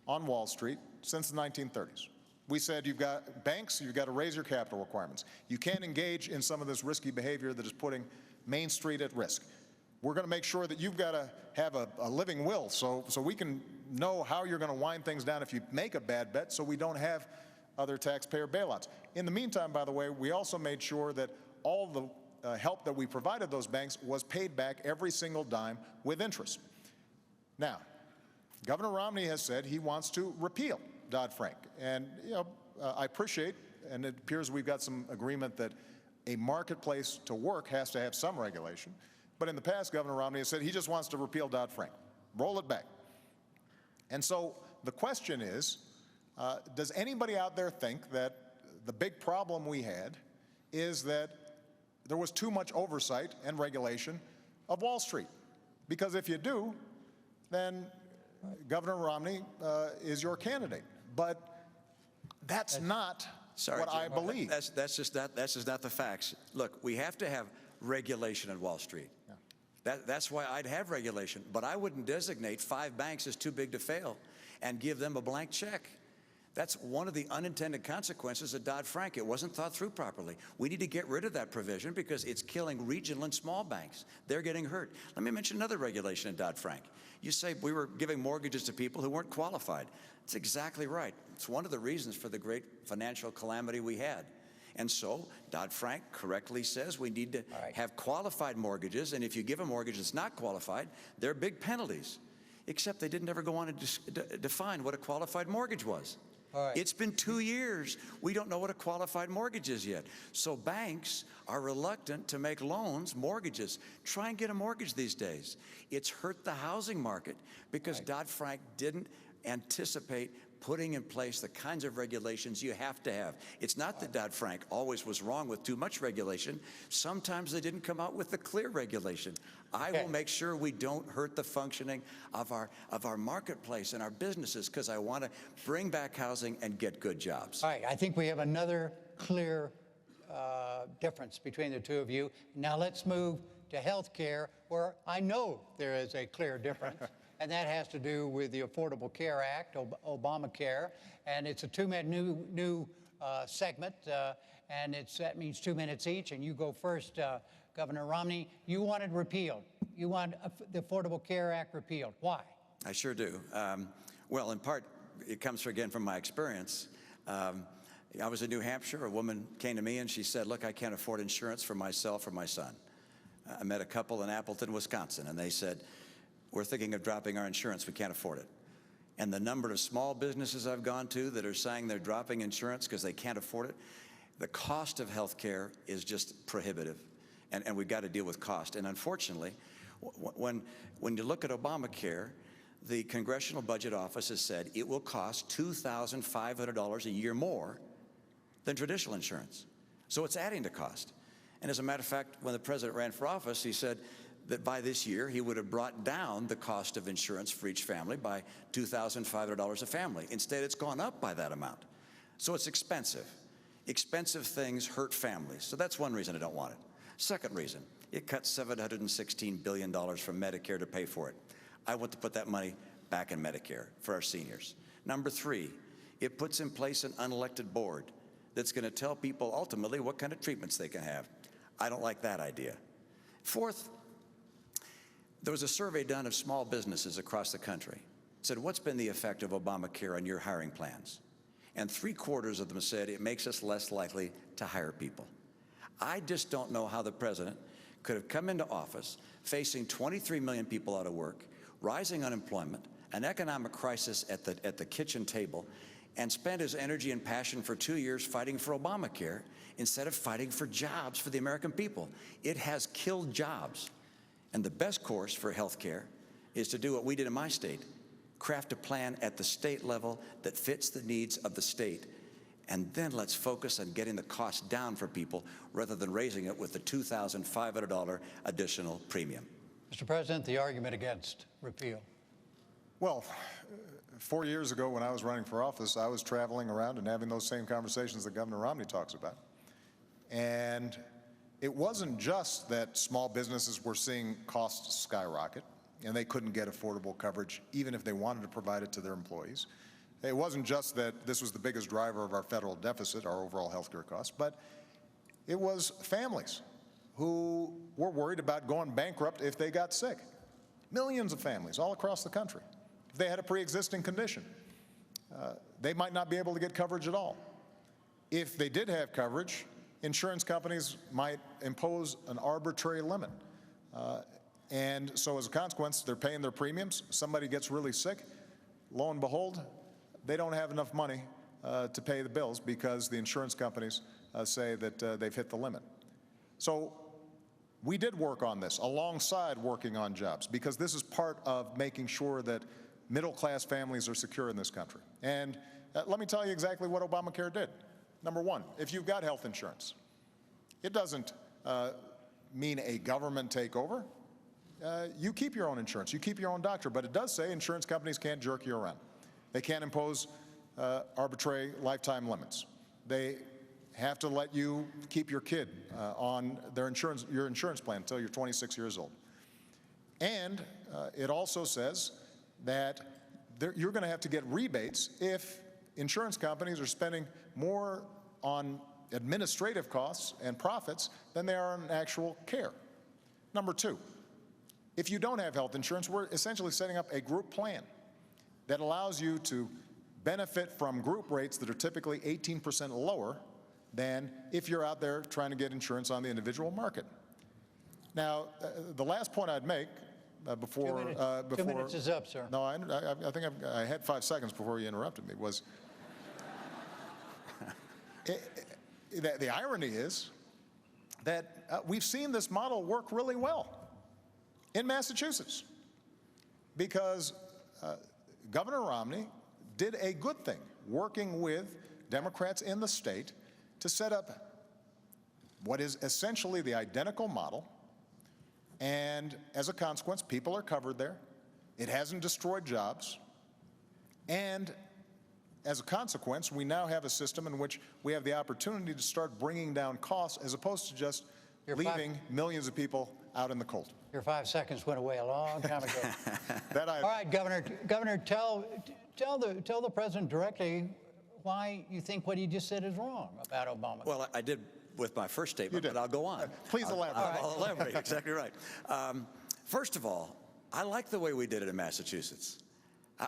on Wall Street since the 1930s. We said, you've got banks, you've got to raise your capital requirements. You can't engage in some of this risky behavior that is putting Main Street at risk. We're going to make sure that you've got to have a living will so we can know how you're going to wind things down if you make a bad bet, so we don't have other taxpayer bailouts. In the meantime, by the way, we also made sure that all the help that we provided those banks was paid back every single dime with interest. Now, Governor Romney has said he wants to repeal Dodd-Frank. And, I appreciate, and it appears we've got some agreement that a marketplace to work has to have some regulation. But in the past, Governor Romney has said he just wants to repeal Dodd-Frank, roll it back. And so the question is, does anybody out there think that the big problem we had is that there was too much oversight and regulation of Wall Street? Because if you do, then Governor Romney is your candidate. But that's not what I believe. That's just not the facts. Look, we have to have regulation at Wall Street. That's why I'd have regulation, but I wouldn't designate 5 banks as too big to fail and give them a blank check. That's one of the unintended consequences of Dodd-Frank. It wasn't thought through properly. We need to get rid of that provision because it's killing regional and small banks. They're getting hurt. Let me mention another regulation in Dodd-Frank. You say we were giving mortgages to people who weren't qualified. That's exactly right. It's one of the reasons for the great financial calamity we had. And so Dodd-Frank correctly says we need to have qualified mortgages, and if you give a mortgage that's not qualified, there are big penalties. Except they didn't ever go on to define what a qualified mortgage was. It's been 2 years. We don't know what a qualified mortgage is yet. So banks are reluctant to make loans, mortgages. Try and get a mortgage these days. It's hurt the housing market because Dodd-Frank didn't anticipate putting in place the kinds of regulations you have to have. It's not that Dodd-Frank always was wrong with too much regulation. Sometimes they didn't come out with the clear regulation. I will make sure we don't hurt the functioning of our marketplace and our businesses because I want to bring back housing and get good jobs. All right, I think we have another clear difference between the two of you. Now let's move to health care, where I know there is a clear difference. And that has to do with the Affordable Care Act, Obamacare, and it's a two-minute new segment, and that means 2 minutes each. And you go first, Governor Romney. You want it repealed. You want the Affordable Care Act repealed. Why? I sure do. Well, in part, it comes again from my experience. I was in New Hampshire. A woman came to me and she said, "Look, I can't afford insurance for myself or my son." I met a couple in Appleton, Wisconsin, and they said, "We're thinking of dropping our insurance. We can't afford it." And the number of small businesses I've gone to that are saying they're dropping insurance because they can't afford it, the cost of health care is just prohibitive, and we've got to deal with cost. And unfortunately, when you look at Obamacare, the Congressional Budget Office has said it will cost $2,500 a year more than traditional insurance. So it's adding to cost. And as a matter of fact, when the president ran for office, he said that by this year, he would have brought down the cost of insurance for each family by $2,500 a family. Instead, it's gone up by that amount. So it's expensive. Expensive things hurt families. So that's one reason I don't want it. Second reason, it cuts $716 billion from Medicare to pay for it. I want to put that money back in Medicare for our seniors. Number three, it puts in place an unelected board that's going to tell people ultimately what kind of treatments they can have. I don't like that idea. Fourth, there was a survey done of small businesses across the country. It said, what's been the effect of Obamacare on your hiring plans? And 3/4 of them said it makes us less likely to hire people. I just don't know how the president could have come into office facing 23 million people out of work, rising unemployment, an economic crisis at the kitchen table, and spent his energy and passion for 2 years fighting for Obamacare instead of fighting for jobs for the American people. It has killed jobs. And the best course for health care is to do what we did in my state, craft a plan at the state level that fits the needs of the state, and then let's focus on getting the cost down for people rather than raising it with the $2,500 additional premium. Mr. President, the argument against repeal. Well, 4 years ago when I was running for office, I was traveling around and having those same conversations that Governor Romney talks about. And it wasn't just that small businesses were seeing costs skyrocket and they couldn't get affordable coverage even if they wanted to provide it to their employees. It wasn't just that this was the biggest driver of our federal deficit, our overall health care costs, but it was families who were worried about going bankrupt if they got sick. Millions of families all across the country. If they had a pre-existing condition, they might not be able to get coverage at all. If they did have coverage, insurance companies might impose an arbitrary limit. And so as a consequence, they're paying their premiums. Somebody gets really sick. Lo and behold, they don't have enough money to pay the bills because the insurance companies say that they've hit the limit. So we did work on this alongside working on jobs because this is part of making sure that middle-class families are secure in this country. And let me tell you exactly what Obamacare did. Number one, if you've got health insurance, it doesn't mean a government takeover. You keep your own insurance, you keep your own doctor, but it does say insurance companies can't jerk you around. They can't impose arbitrary lifetime limits. They have to let you keep your kid on your insurance plan until you're 26 years old. And it also says that you're going to have to get rebates if insurance companies are spending more on administrative costs and profits than they are on actual care. Number two, if you don't have health insurance, we're essentially setting up a group plan that allows you to benefit from group rates that are typically 18% lower than if you're out there trying to get insurance on the individual market. Now, the last point I'd make before 2 minutes is up, sir. No, I think I had 5 seconds before you interrupted me. Was the irony is that we've seen this model work really well in Massachusetts because Governor Romney did a good thing working with Democrats in the state to set up what is essentially the identical model. And as a consequence, people are covered there. It hasn't destroyed jobs. And as a consequence, we now have a system in which we have the opportunity to start bringing down costs as opposed to just leaving millions of people out in the cold. Your 5 seconds went away a long time ago. All right, Governor, tell the president directly why you think what he just said is wrong about Obama. Well, I did with my first statement, but I'll go on. Please elaborate. I'll elaborate. Exactly right. First of all, I like the way we did it in Massachusetts.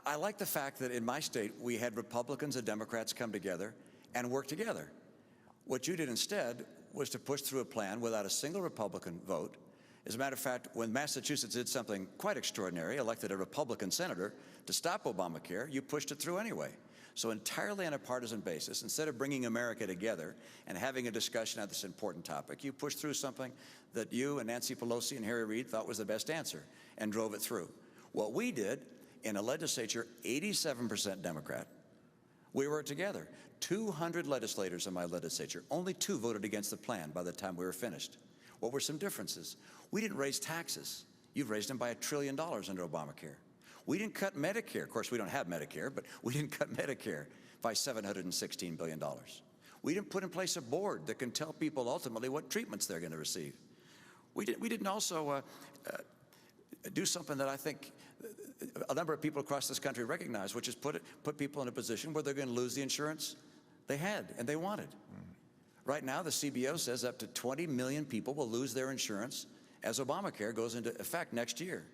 I like the fact that in my state we had Republicans and Democrats come together and work together. What you did instead was to push through a plan without a single Republican vote. As a matter of fact, when Massachusetts did something quite extraordinary, elected a Republican senator to stop Obamacare, you pushed it through anyway. So entirely on a partisan basis, instead of bringing America together and having a discussion on this important topic, you pushed through something that you and Nancy Pelosi and Harry Reid thought was the best answer and drove it through. What we did in a legislature, 87% Democrat, we worked together. 200 legislators in my legislature, only 2 voted against the plan by the time we were finished. What were some differences? We didn't raise taxes. You've raised them by $1 trillion under Obamacare. We didn't cut Medicare. Of course, we don't have Medicare, but we didn't cut Medicare by $716 billion. We didn't put in place a board that can tell people ultimately what treatments they're going to receive. We didn't also do something that I think a number of people across this country recognize, which is put people in a position where they're going to lose the insurance they had and they wanted. Right now, the CBO says up to 20 million people will lose their insurance as Obamacare goes into effect next year.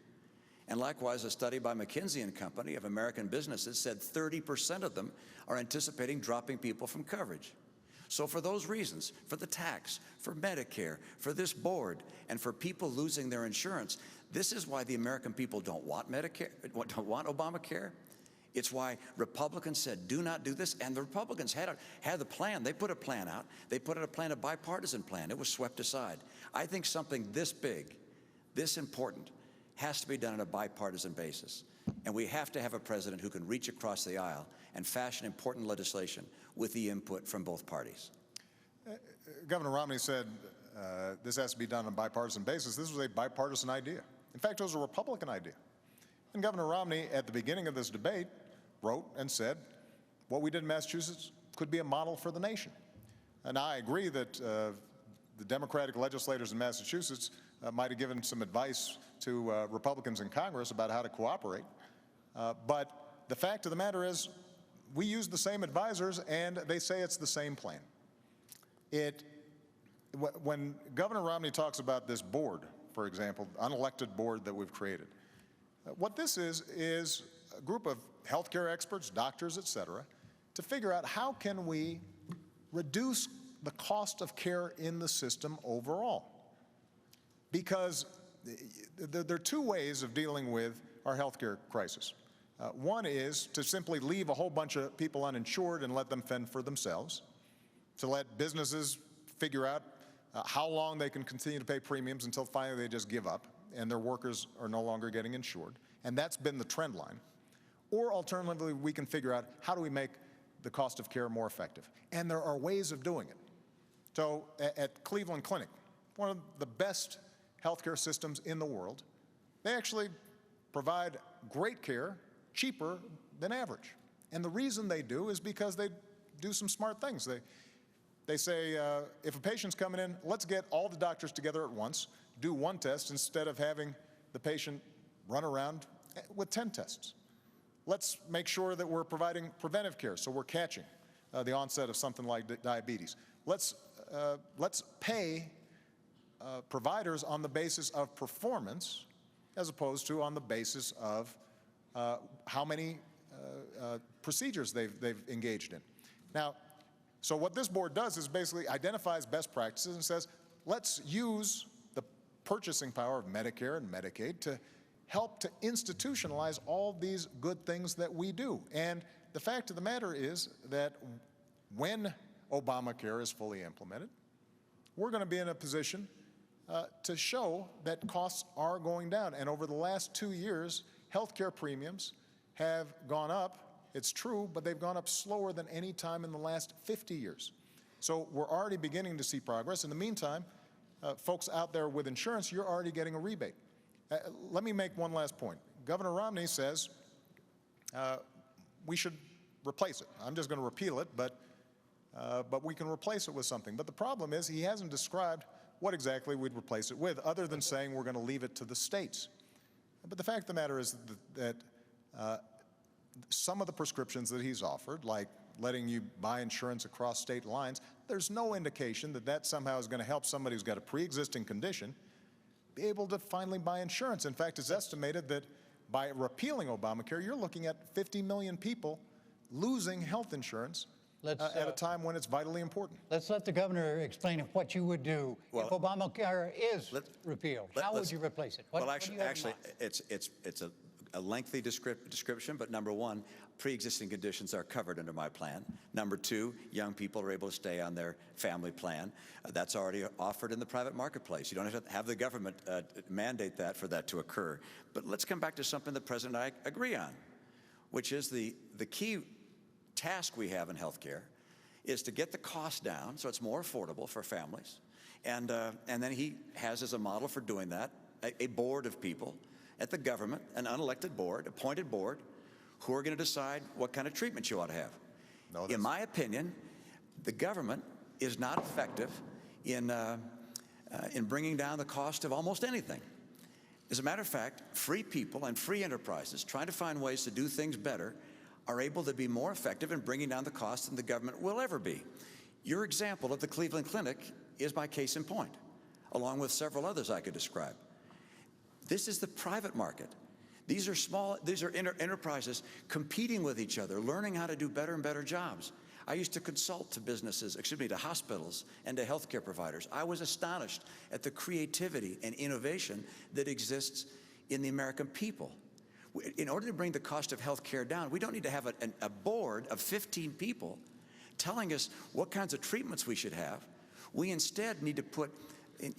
And likewise, a study by McKinsey and Company of American businesses said 30% of them are anticipating dropping people from coverage. So for those reasons, for the tax, for Medicare, for this board, and for people losing their insurance, this is why the American people don't want Medicare, don't want Obamacare. It's why Republicans said, do not do this. And the Republicans had the plan. They put a plan out. They put out a plan, a bipartisan plan. It was swept aside. I think something this big, this important, has to be done on a bipartisan basis. And we have to have a president who can reach across the aisle and fashion important legislation with the input from both parties. Governor Romney said this has to be done on a bipartisan basis. This was a bipartisan idea. In fact, it was a Republican idea. And Governor Romney, at the beginning of this debate, wrote and said, what we did in Massachusetts could be a model for the nation. And I agree that the Democratic legislators in Massachusetts might have given some advice to Republicans in Congress about how to cooperate. But the fact of the matter is, we use the same advisors, and they say it's the same plan. When Governor Romney talks about this board, for example, unelected board that we've created, what this is a group of healthcare experts, doctors, et cetera, to figure out how can we reduce the cost of care in the system overall. Because there are 2 ways of dealing with our healthcare crisis. One is to simply leave a whole bunch of people uninsured and let them fend for themselves, to let businesses figure out how long they can continue to pay premiums until finally they just give up and their workers are no longer getting insured. And that's been the trend line. Or alternatively, we can figure out how do we make the cost of care more effective. And there are ways of doing it. So at Cleveland Clinic, one of the best healthcare systems in the world, they actually provide great care, cheaper than average. And the reason they do is because they do some smart things. They say, if a patient's coming in, let's get all the doctors together at once, do one test instead of having the patient run around with 10 tests. let's make sure that we're providing preventive care, so we're catching the onset of something like diabetes. Let's pay providers on the basis of performance as opposed to on the basis of how many procedures they've engaged in. Now, so what this board does is basically identifies best practices and says, let's use the purchasing power of Medicare and Medicaid to help to institutionalize all these good things that we do. And the fact of the matter is that when Obamacare is fully implemented, we're going to be in a position to show that costs are going down. And over the last 2 years, healthcare premiums have gone up. It's true, but they've gone up slower than any time in the last 50 years. So we're already beginning to see progress. In the meantime, folks out there with insurance, you're already getting a rebate. Let me make one last point. Governor Romney says we should replace it. I'm just going to repeal it, but we can replace it with something. But the problem is he hasn't described what exactly we'd replace it with, other than saying we're going to leave it to the states. But the fact of the matter is that some of the prescriptions that he's offered, like letting you buy insurance across state lines, there's no indication that that somehow is going to help somebody who's got a pre-existing condition be able to finally buy insurance. In fact, it's estimated that by repealing Obamacare, you're looking at 50 million people losing health insurance at a time when it's vitally important. Let's let the governor explain what you would do if Obamacare is repealed. How would you replace it? Actually, it's a lengthy description, but number one, pre-existing conditions are covered under my plan. Number two, young people are able to stay on their family plan. That's already offered in the private marketplace. You don't have to have the government mandate that for that to occur. But let's come back to something the President and I agree on, which is the key task we have in healthcare is to get the cost down so it's more affordable for families. And then he has as a model for doing that a board of people at the government, an unelected board, appointed board, who are going to decide what kind of treatment you ought to have. In my opinion, the government is not effective in bringing down the cost of almost anything. As a matter of fact, free people and free enterprises trying to find ways to do things better are able to be more effective in bringing down the cost than the government will ever be. Your example of the Cleveland Clinic is my case in point, along with several others I could describe. This is the private market. These are enterprises competing with each other, learning how to do better and better jobs. I used to consult to businesses, to hospitals and to healthcare providers. I was astonished at the creativity and innovation that exists in the American people. In order to bring the cost of healthcare down, we don't need to have a board of 15 people telling us what kinds of treatments we should have. We instead need to put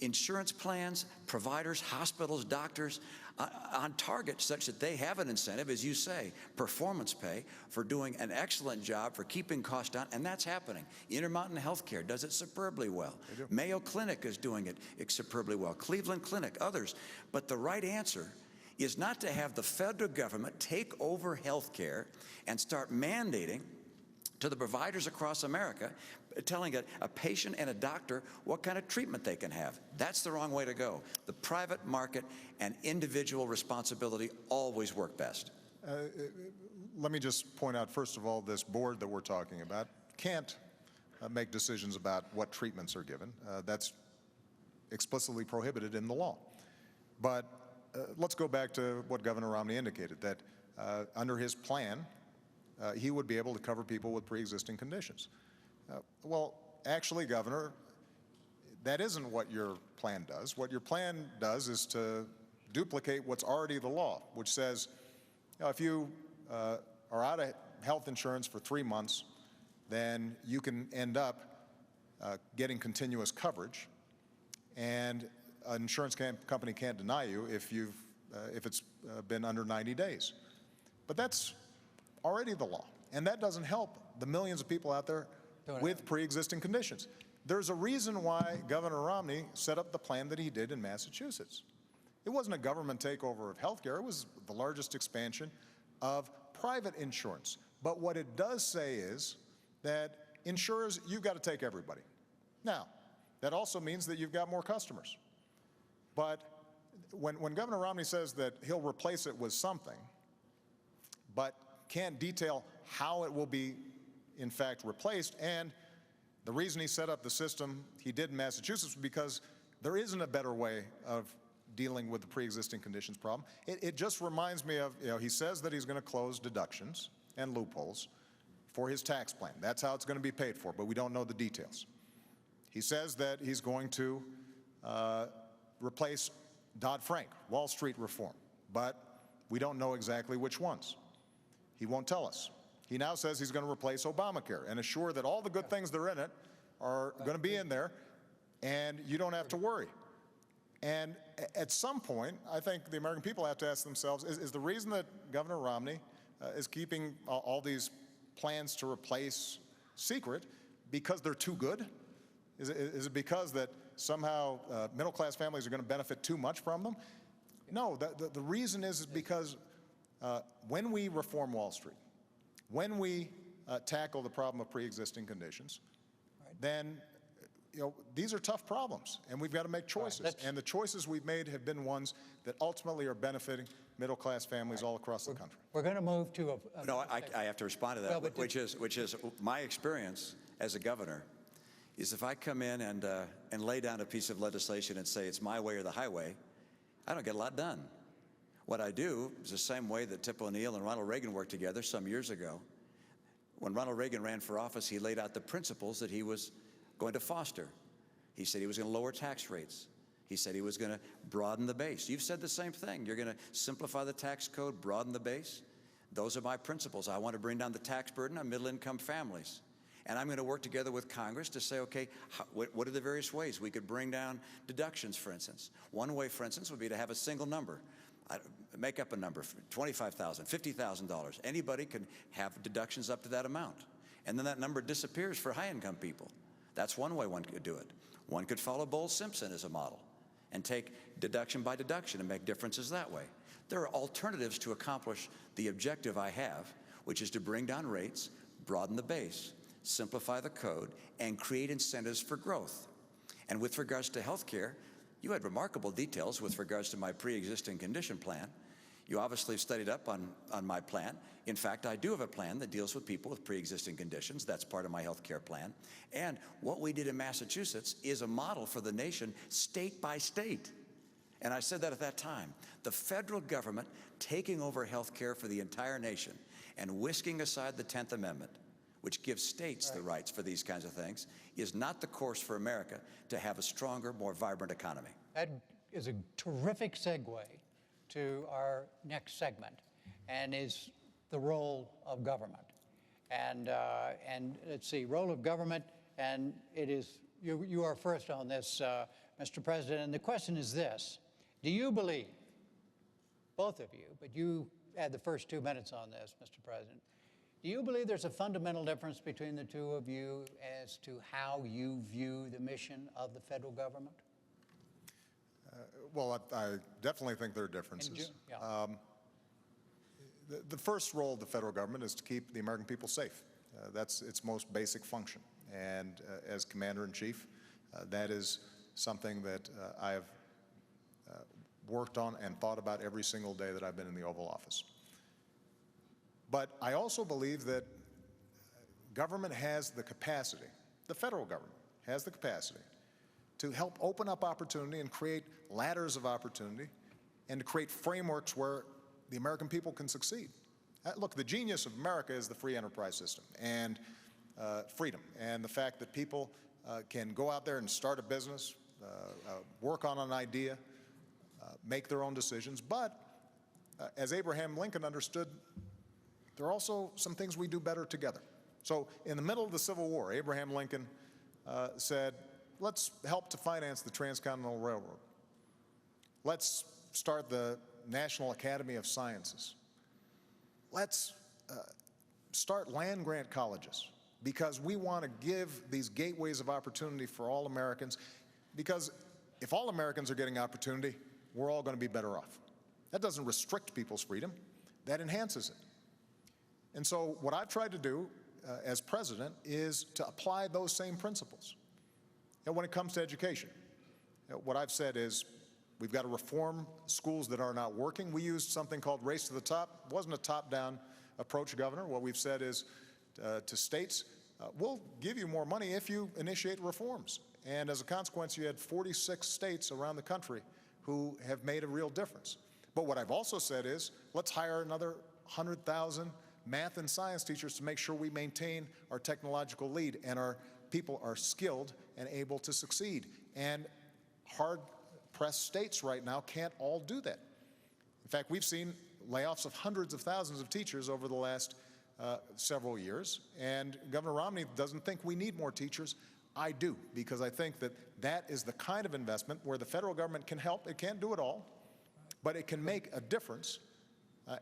insurance plans, providers, hospitals, doctors on target such that they have an incentive, as you say, performance pay for doing an excellent job for keeping costs down, and that's happening. Intermountain Healthcare does it superbly well. Mayo Clinic is doing it superbly well. Cleveland Clinic, others. But the right answer is not to have the federal government take over healthcare and start mandating to the providers across America, telling a patient and a doctor what kind of treatment they can have. That's the wrong way to go. The private market and individual responsibility always work best. Let me just point out, first of all, this board that we're talking about can't make decisions about what treatments are given. That's explicitly prohibited in the law. But let's go back to what Governor Romney indicated, that under his plan, he would be able to cover people with pre-existing conditions. Well, actually, Governor, that isn't what your plan does. What your plan does is to duplicate what's already the law, which says, if you are out of health insurance for 3 months, then you can end up getting continuous coverage, and an insurance company can't deny you if it's been under 90 days. But that's already the law, and that doesn't help the millions of people out there with pre-existing conditions. There's a reason why Governor Romney set up the plan that he did in Massachusetts. It wasn't a government takeover of health care. It was the largest expansion of private insurance. But what it does say is that insurers, you've got to take everybody. Now, that also means that you've got more customers. But when Governor Romney says that he'll replace it with something, but can't detail how it will be, in fact, replaced. And the reason he set up the system he did in Massachusetts was because there isn't a better way of dealing with the pre-existing conditions problem. It just reminds me of, he says that he's going to close deductions and loopholes for his tax plan. That's how it's going to be paid for, but we don't know the details. He says that he's going to replace Dodd-Frank, Wall Street reform, but we don't know exactly which ones. He won't tell us. He now says he's going to replace Obamacare and assure that all the good things that are in it are going to be in there and you don't have to worry. And at some point, I think the American people have to ask themselves, is the reason that Governor Romney is keeping all these plans to replace secret because they're too good? Is it because that somehow middle-class families are going to benefit too much from them? No, the reason is because when we reform Wall Street, when we tackle the problem of pre-existing conditions, then these are tough problems, and we've got to make choices. And the choices we've made have been ones that ultimately are benefiting middle-class families all across the country. We're going to move to a... No, I have to respond to that, which is my experience as a governor, is if I come in and lay down a piece of legislation and say it's my way or the highway, I don't get a lot done. What I do is the same way that Tip O'Neill and Ronald Reagan worked together some years ago. When Ronald Reagan ran for office, he laid out the principles that he was going to foster. He said he was going to lower tax rates. He said he was going to broaden the base. You've said the same thing. You're going to simplify the tax code, broaden the base. Those are my principles. I want to bring down the tax burden on middle-income families. And I'm going to work together with Congress to say, okay, what are the various ways we could bring down deductions, for instance? One way, for instance, would be to have a single number. Make up a number, $25,000, $50,000. Anybody can have deductions up to that amount. And then that number disappears for high-income people. That's one way one could do it. One could follow Bowles-Simpson as a model and take deduction by deduction and make differences that way. There are alternatives to accomplish the objective I have, which is to bring down rates, broaden the base, simplify the code, and create incentives for growth. And with regards to health care, you had remarkable details with regards to my pre-existing condition plan. You obviously studied up on my plan. In fact, I do have a plan that deals with people with pre-existing conditions. That's part of my health care plan. And what we did in Massachusetts is a model for the nation, state by state. And I said that at that time. The federal government taking over health care for the entire nation and whisking aside the 10th Amendment, which gives states the rights for these kinds of things, is not the course for America to have a stronger, more vibrant economy. That is a terrific segue to our next segment, and is the role of government. And let's see, role of government, and it is, you are first on this, Mr. President, and the question is this: do you believe, both of you, but you had the first 2 minutes on this, Mr. President, do you believe there's a fundamental difference between the two of you as to how you view the mission of the federal government? Well, I definitely think there are differences. The first role of the federal government is to keep the American people safe. That's its most basic function. And as Commander-in-Chief, that is something that I have worked on and thought about every single day that I've been in the Oval Office. But I also believe that government has the capacity, the federal government has the capacity to help open up opportunity and create ladders of opportunity and to create frameworks where the American people can succeed. Look, the genius of America is the free enterprise system and freedom, and the fact that people can go out there and start a business, work on an idea, make their own decisions. But as Abraham Lincoln understood, there are also some things we do better together. So in the middle of the Civil War, Abraham Lincoln said, let's help to finance the Transcontinental Railroad. Let's start the National Academy of Sciences. Let's start land-grant colleges, because we want to give these gateways of opportunity for all Americans, because if all Americans are getting opportunity, we're all going to be better off. That doesn't restrict people's freedom, that enhances it. And so what I've tried to do as president is to apply those same principles. And when it comes to education, what I've said is we've got to reform schools that are not working. We used something called Race to the Top. It wasn't a top-down approach, Governor. What we've said is to states, we'll give you more money if you initiate reforms. And as a consequence, you had 46 states around the country who have made a real difference. But what I've also said is, let's hire another 100,000 math and science teachers to make sure we maintain our technological lead and our people are skilled and able to succeed. And hard-pressed states right now can't all do that. In fact, we've seen layoffs of hundreds of thousands of teachers over the last several years, and Governor Romney doesn't think we need more teachers. I do, because I think that that is the kind of investment where the federal government can help. It can't do it all, but it can make a difference,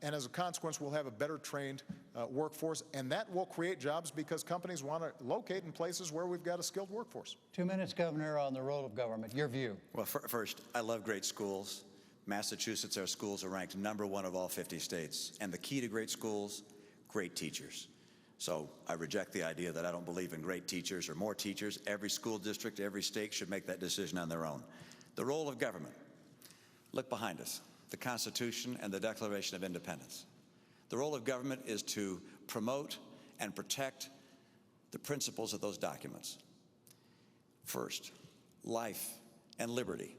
and as a consequence, we'll have a better trained workforce, and that will create jobs because companies want to locate in places where we've got a skilled workforce. 2 minutes, Governor, on the role of government. Your view. Well, first, I love great schools. Massachusetts, our schools are ranked #1 of all 50 states. And the key to great schools, great teachers. So I reject the idea that I don't believe in great teachers or more teachers. Every school district, every state should make that decision on their own. The role of government. Look behind us, the Constitution and the Declaration of Independence. The role of government is to promote and protect the principles of those documents. First, life and liberty.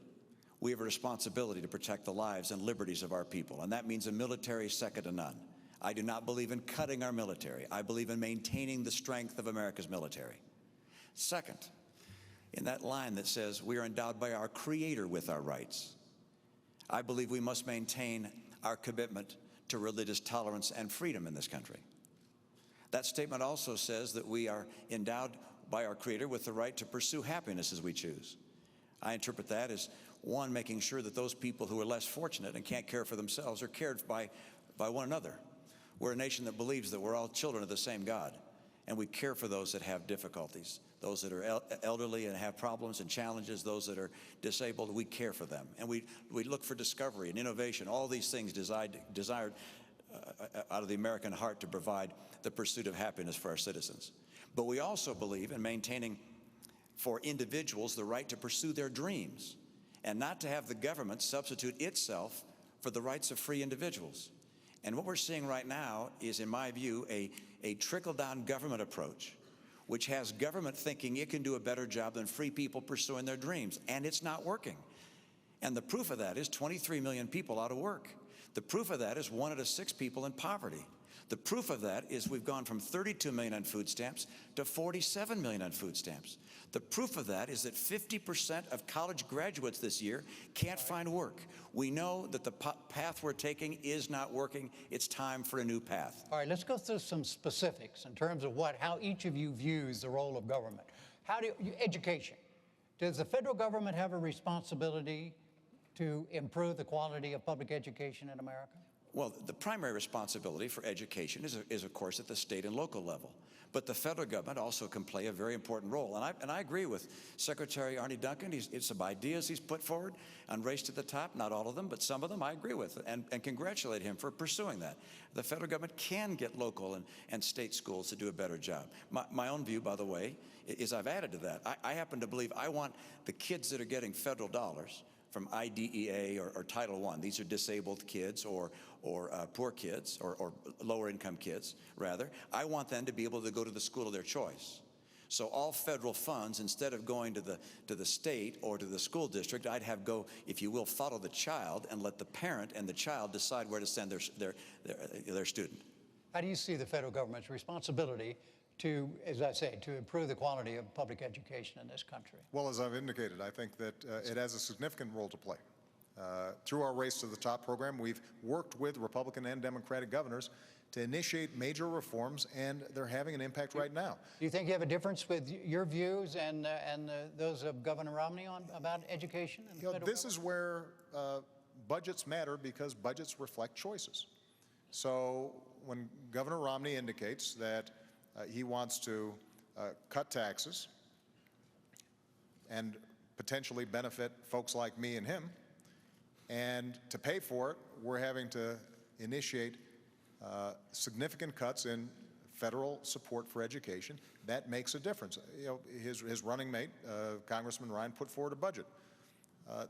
We have a responsibility to protect the lives and liberties of our people, and that means a military second to none. I do not believe in cutting our military. I believe in maintaining the strength of America's military. Second, in that line that says we are endowed by our Creator with our rights, I believe we must maintain our commitment to religious tolerance and freedom in this country. That statement also says that we are endowed by our Creator with the right to pursue happiness as we choose. I interpret that as, one, making sure that those people who are less fortunate and can't care for themselves are cared by one another. We're a nation that believes that we're all children of the same God, and we care for those that have difficulties, those that are elderly and have problems and challenges, those that are disabled. We care for them, and we look for discovery and innovation, all these things desired out of the American heart to provide the pursuit of happiness for our citizens. But we also believe in maintaining for individuals the right to pursue their dreams and not to have the government substitute itself for the rights of free individuals. And what we're seeing right now is, in my view, a trickle-down government approach, which has government thinking it can do a better job than free people pursuing their dreams, and it's not working. And the proof of that is 23 million people out of work. The proof of that is 1 out of 6 people in poverty. The proof of that is we've gone from 32 million on food stamps to 47 million on food stamps. The proof of that is that 50% of college graduates this year can't find work. We know that the path we're taking is not working. It's time for a new path. All right, let's go through some specifics in terms of how each of you views the role of government. Education. Does the federal government have a responsibility to improve the quality of public education in America? Well, the primary responsibility for education is of course, at the state and local level. But the federal government also can play a very important role. And I agree with Secretary Arne Duncan. It's some ideas he's put forward on Race to the Top, not all of them, but some of them I agree with, and congratulate him for pursuing that. The federal government can get local and state schools to do a better job. My own view, by the way, is I've added to that. I happen to believe I want the kids that are getting federal dollars from IDEA or Title I. These are disabled kids or poor kids or lower income kids, rather. I want them to be able to go to the school of their choice. So all federal funds, instead of going to the state or to the school district, I'd have go, if you will, follow the child and let the parent and the child decide where to send their student. How do you see the federal government's responsibility to, as I say, to improve the quality of public education in this country? Well, as I've indicated, I think that it has a significant role to play. Through our Race to the Top program, we've worked with Republican and Democratic governors to initiate major reforms, and they're having an impact right now. Do you think you have a difference with your views and those of Governor Romney about education? This is where budgets matter, because budgets reflect choices. So when Governor Romney indicates that he wants to cut taxes and potentially benefit folks like me and him, and to pay for it, we're having to initiate significant cuts in federal support for education. That makes a difference. You know, his running mate, Congressman Ryan, put forward a budget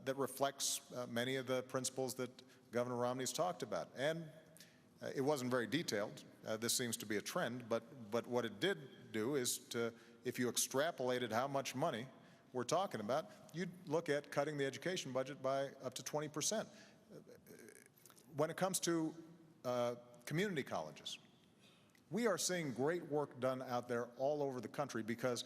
that reflects many of the principles that Governor Romney's talked about. And It wasn't very detailed. This seems to be a trend, but what it did do is to, if you extrapolated how much money we're talking about, you'd look at cutting the education budget by up to 20%. When it comes to community colleges, we are seeing great work done out there all over the country because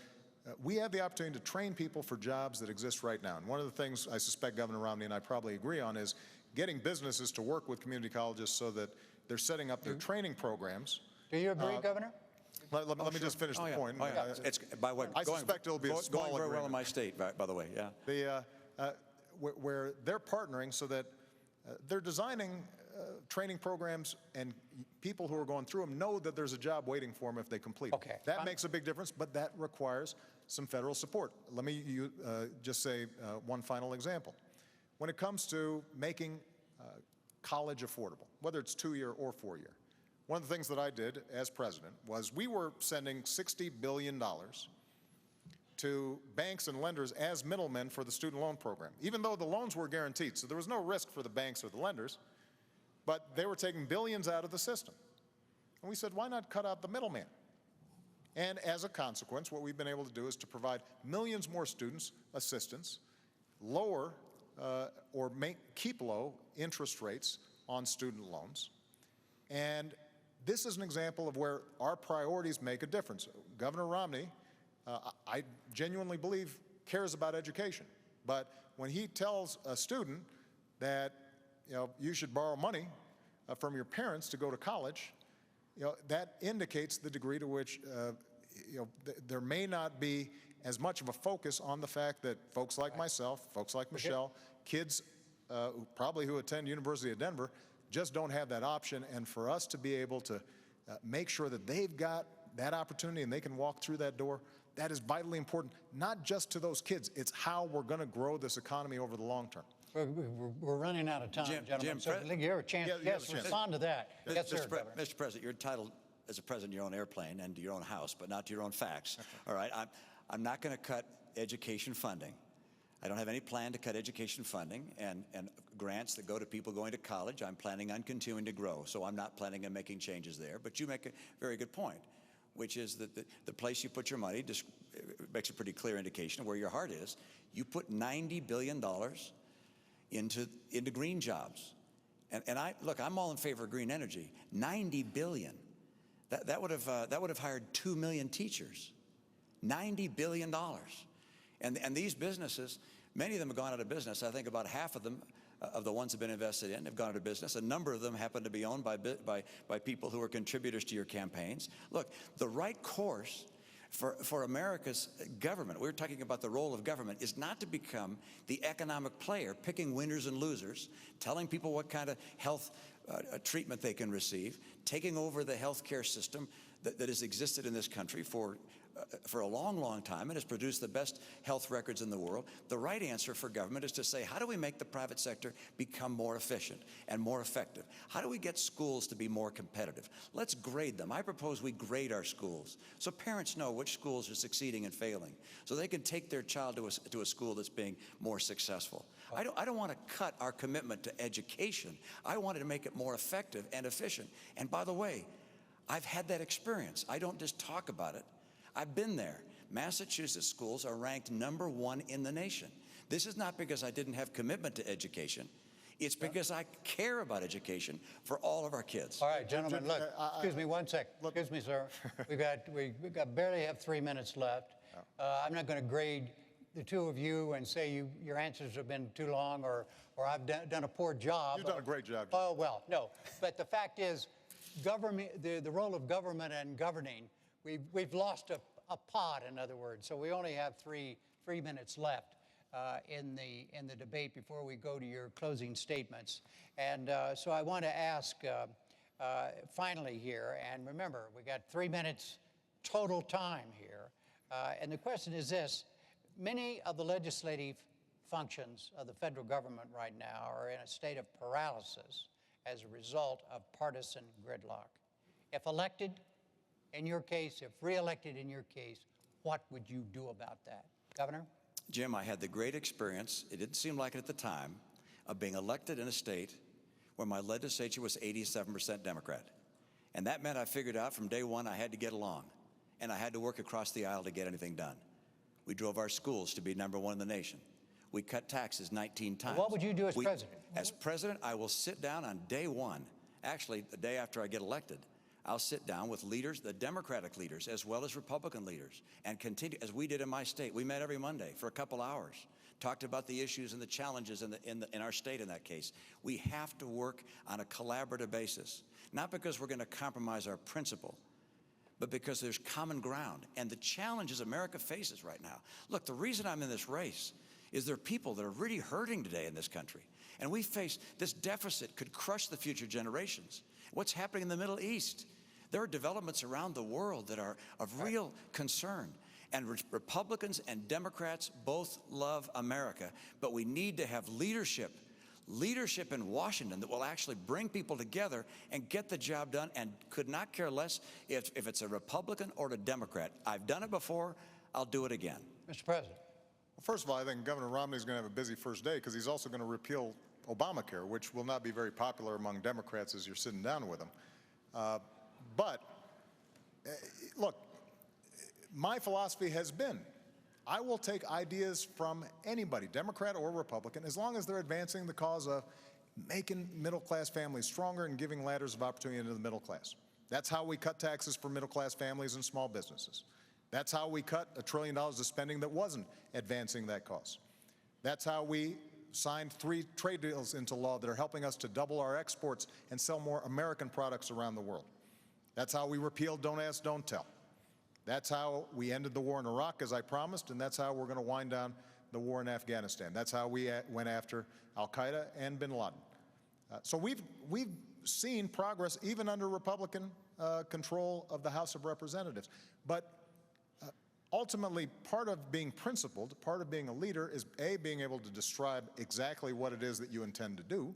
we have the opportunity to train people for jobs that exist right now. And one of the things I suspect Governor Romney and I probably agree on is getting businesses to work with community colleges so that they're setting up their training programs. Do you agree, Governor? Let me just finish the point. It's by what I suspect it'll be a small going very well in agreement. my state, by the way. Yeah. Where they're partnering so that they're designing training programs, and people who are going through them know that there's a job waiting for them if they complete. Okay. That makes a big difference, but that requires some federal support. Let me just say one final example. When it comes to making college affordable, whether it's 2-year or 4-year, one of the things that I did as president was we were sending $60 billion to banks and lenders as middlemen for the student loan program, even though the loans were guaranteed. So there was no risk for the banks or the lenders, but they were taking billions out of the system. And we said, why not cut out the middleman? And as a consequence, what we've been able to do is to provide millions more students assistance, lower or keep low interest rates on student loans. And this is an example of where our priorities make a difference. Governor Romney, I genuinely believe, cares about education. But when he tells a student that, you should borrow money from your parents to go to college, that indicates the degree to which, there may not be as much of a focus on the fact that folks like myself, folks like Michelle, kids who attend University of Denver, just don't have that option. And for us to be able to make sure that they've got that opportunity and they can walk through that door, that is vitally important, not just to those kids. It's how we're going to grow this economy over the long term. We're running out of time, gentlemen. So you have a chance. Yes, respond to that. Yes, sir, Governor. Mr. President, you're entitled as a president to your own airplane and to your own house, but not to your own facts. All right, I'm not going to cut education funding. I don't have any plan to cut education funding and grants that go to people going to college. I'm planning on continuing to grow, so I'm not planning on making changes there. But you make a very good point, which is that the place you put your money makes a pretty clear indication of where your heart is. You put $90 billion into green jobs. And I'm all in favor of green energy. $90 billion. That would have hired 2 million teachers. $90 billion. And these businesses, many of them have gone out of business. I think about half of them, of the ones that have been invested in, have gone out of business. A number of them happen to be owned by people who are contributors to your campaigns. Look, the right course for America's government, we're talking about the role of government, is not to become the economic player, picking winners and losers, telling people what kind of health treatment they can receive, taking over the health care system that has existed in this country for a long, long time and has produced the best health records in the world. The right answer for government is to say, how do we make the private sector become more efficient and more effective? How do we get schools to be more competitive? Let's grade them. I propose we grade our schools so parents know which schools are succeeding and failing, so they can take their child to a school that's being more successful. I don't want to cut our commitment to education. I wanted to make it more effective and efficient. And by the way, I've had that experience. I don't just talk about it. I've been there. Massachusetts schools are ranked #1 in the nation. This is not because I didn't have commitment to education. It's because I care about education for all of our kids. All right, gentlemen, look, excuse me one sec. Excuse me, sir. We've got barely have 3 minutes left. I'm not going to grade the two of you and say your answers have been too long or I've done a poor job. You've done a great job. Oh, well, no. But the fact is, government, the role of government and governing, we've lost a pot, in other words. So we only have three minutes left in the debate before we go to your closing statements. And so I want to ask finally here, and remember, we got 3 minutes total time here. And the question is this: many of the legislative functions of the federal government right now are in a state of paralysis as a result of partisan gridlock. If elected, in your case, if re-elected in your case, what would you do about that? Governor? Jim, I had the great experience, it didn't seem like it at the time, of being elected in a state where my legislature was 87% Democrat. And that meant I figured out from day one I had to get along, and I had to work across the aisle to get anything done. We drove our schools to be #1 in the nation. We cut taxes 19 times. What would you do as president? As president, I will sit down on day one, actually the day after I get elected. I'll sit down with leaders, the Democratic leaders, as well as Republican leaders, and continue, as we did in my state. We met every Monday for a couple hours, talked about the issues and the challenges in our state in that case. We have to work on a collaborative basis, not because we're going to compromise our principle, but because there's common ground. And the challenges America faces right now. Look, the reason I'm in this race is there are people that are really hurting today in this country. And we face this deficit could crush the future generations. What's happening in the Middle East? There are developments around the world that are of real concern. And Republicans and Democrats both love America, but we need to have leadership in Washington that will actually bring people together and get the job done, and could not care less if it's a Republican or a Democrat. I've done it before. I'll do it again. Mr. President. Well, first of all, I think Governor Romney is going to have a busy first day because he's also going to repeal Obamacare, which will not be very popular among Democrats as you're sitting down with him. Look, my philosophy has been, I will take ideas from anybody, Democrat or Republican, as long as they're advancing the cause of making middle-class families stronger and giving ladders of opportunity into the middle class. That's how we cut taxes for middle-class families and small businesses. That's how we cut $1 trillion of spending that wasn't advancing that cause. That's how we signed 3 trade deals into law that are helping us to double our exports and sell more American products around the world. That's how we repealed Don't Ask, Don't Tell. That's how we ended the war in Iraq, as I promised, and that's how we're going to wind down the war in Afghanistan. That's how we went after al-Qaeda and bin Laden. So we've seen progress even under Republican control of the House of Representatives. But ultimately, part of being principled, part of being a leader is, A, being able to describe exactly what it is that you intend to do,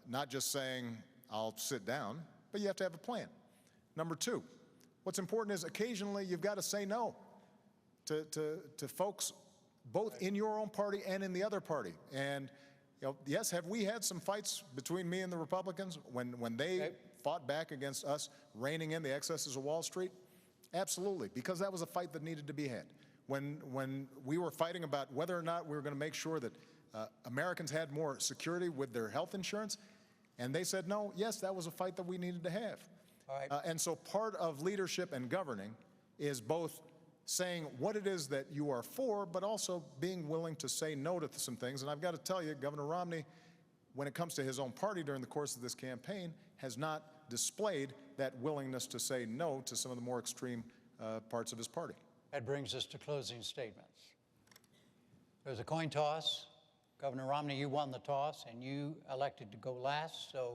not just saying, I'll sit down, but you have to have a plan. Number 2, what's important is occasionally you've got to say no to folks both in your own party and in the other party. And yes, have we had some fights between me and the Republicans when they fought back against us reining in the excesses of Wall Street? Absolutely, because that was a fight that needed to be had. When we were fighting about whether or not we were going to make sure that Americans had more security with their health insurance, and they said no, yes, that was a fight that we needed to have. All right. And so part of leadership and governing is both saying what it is that you are for, but also being willing to say no to some things. And I've got to tell you, Governor Romney, when it comes to his own party during the course of this campaign, has not displayed that willingness to say no to some of the more extreme parts of his party. That brings us to closing statements. There's a coin toss. Governor Romney, you won the toss, and you elected to go last, so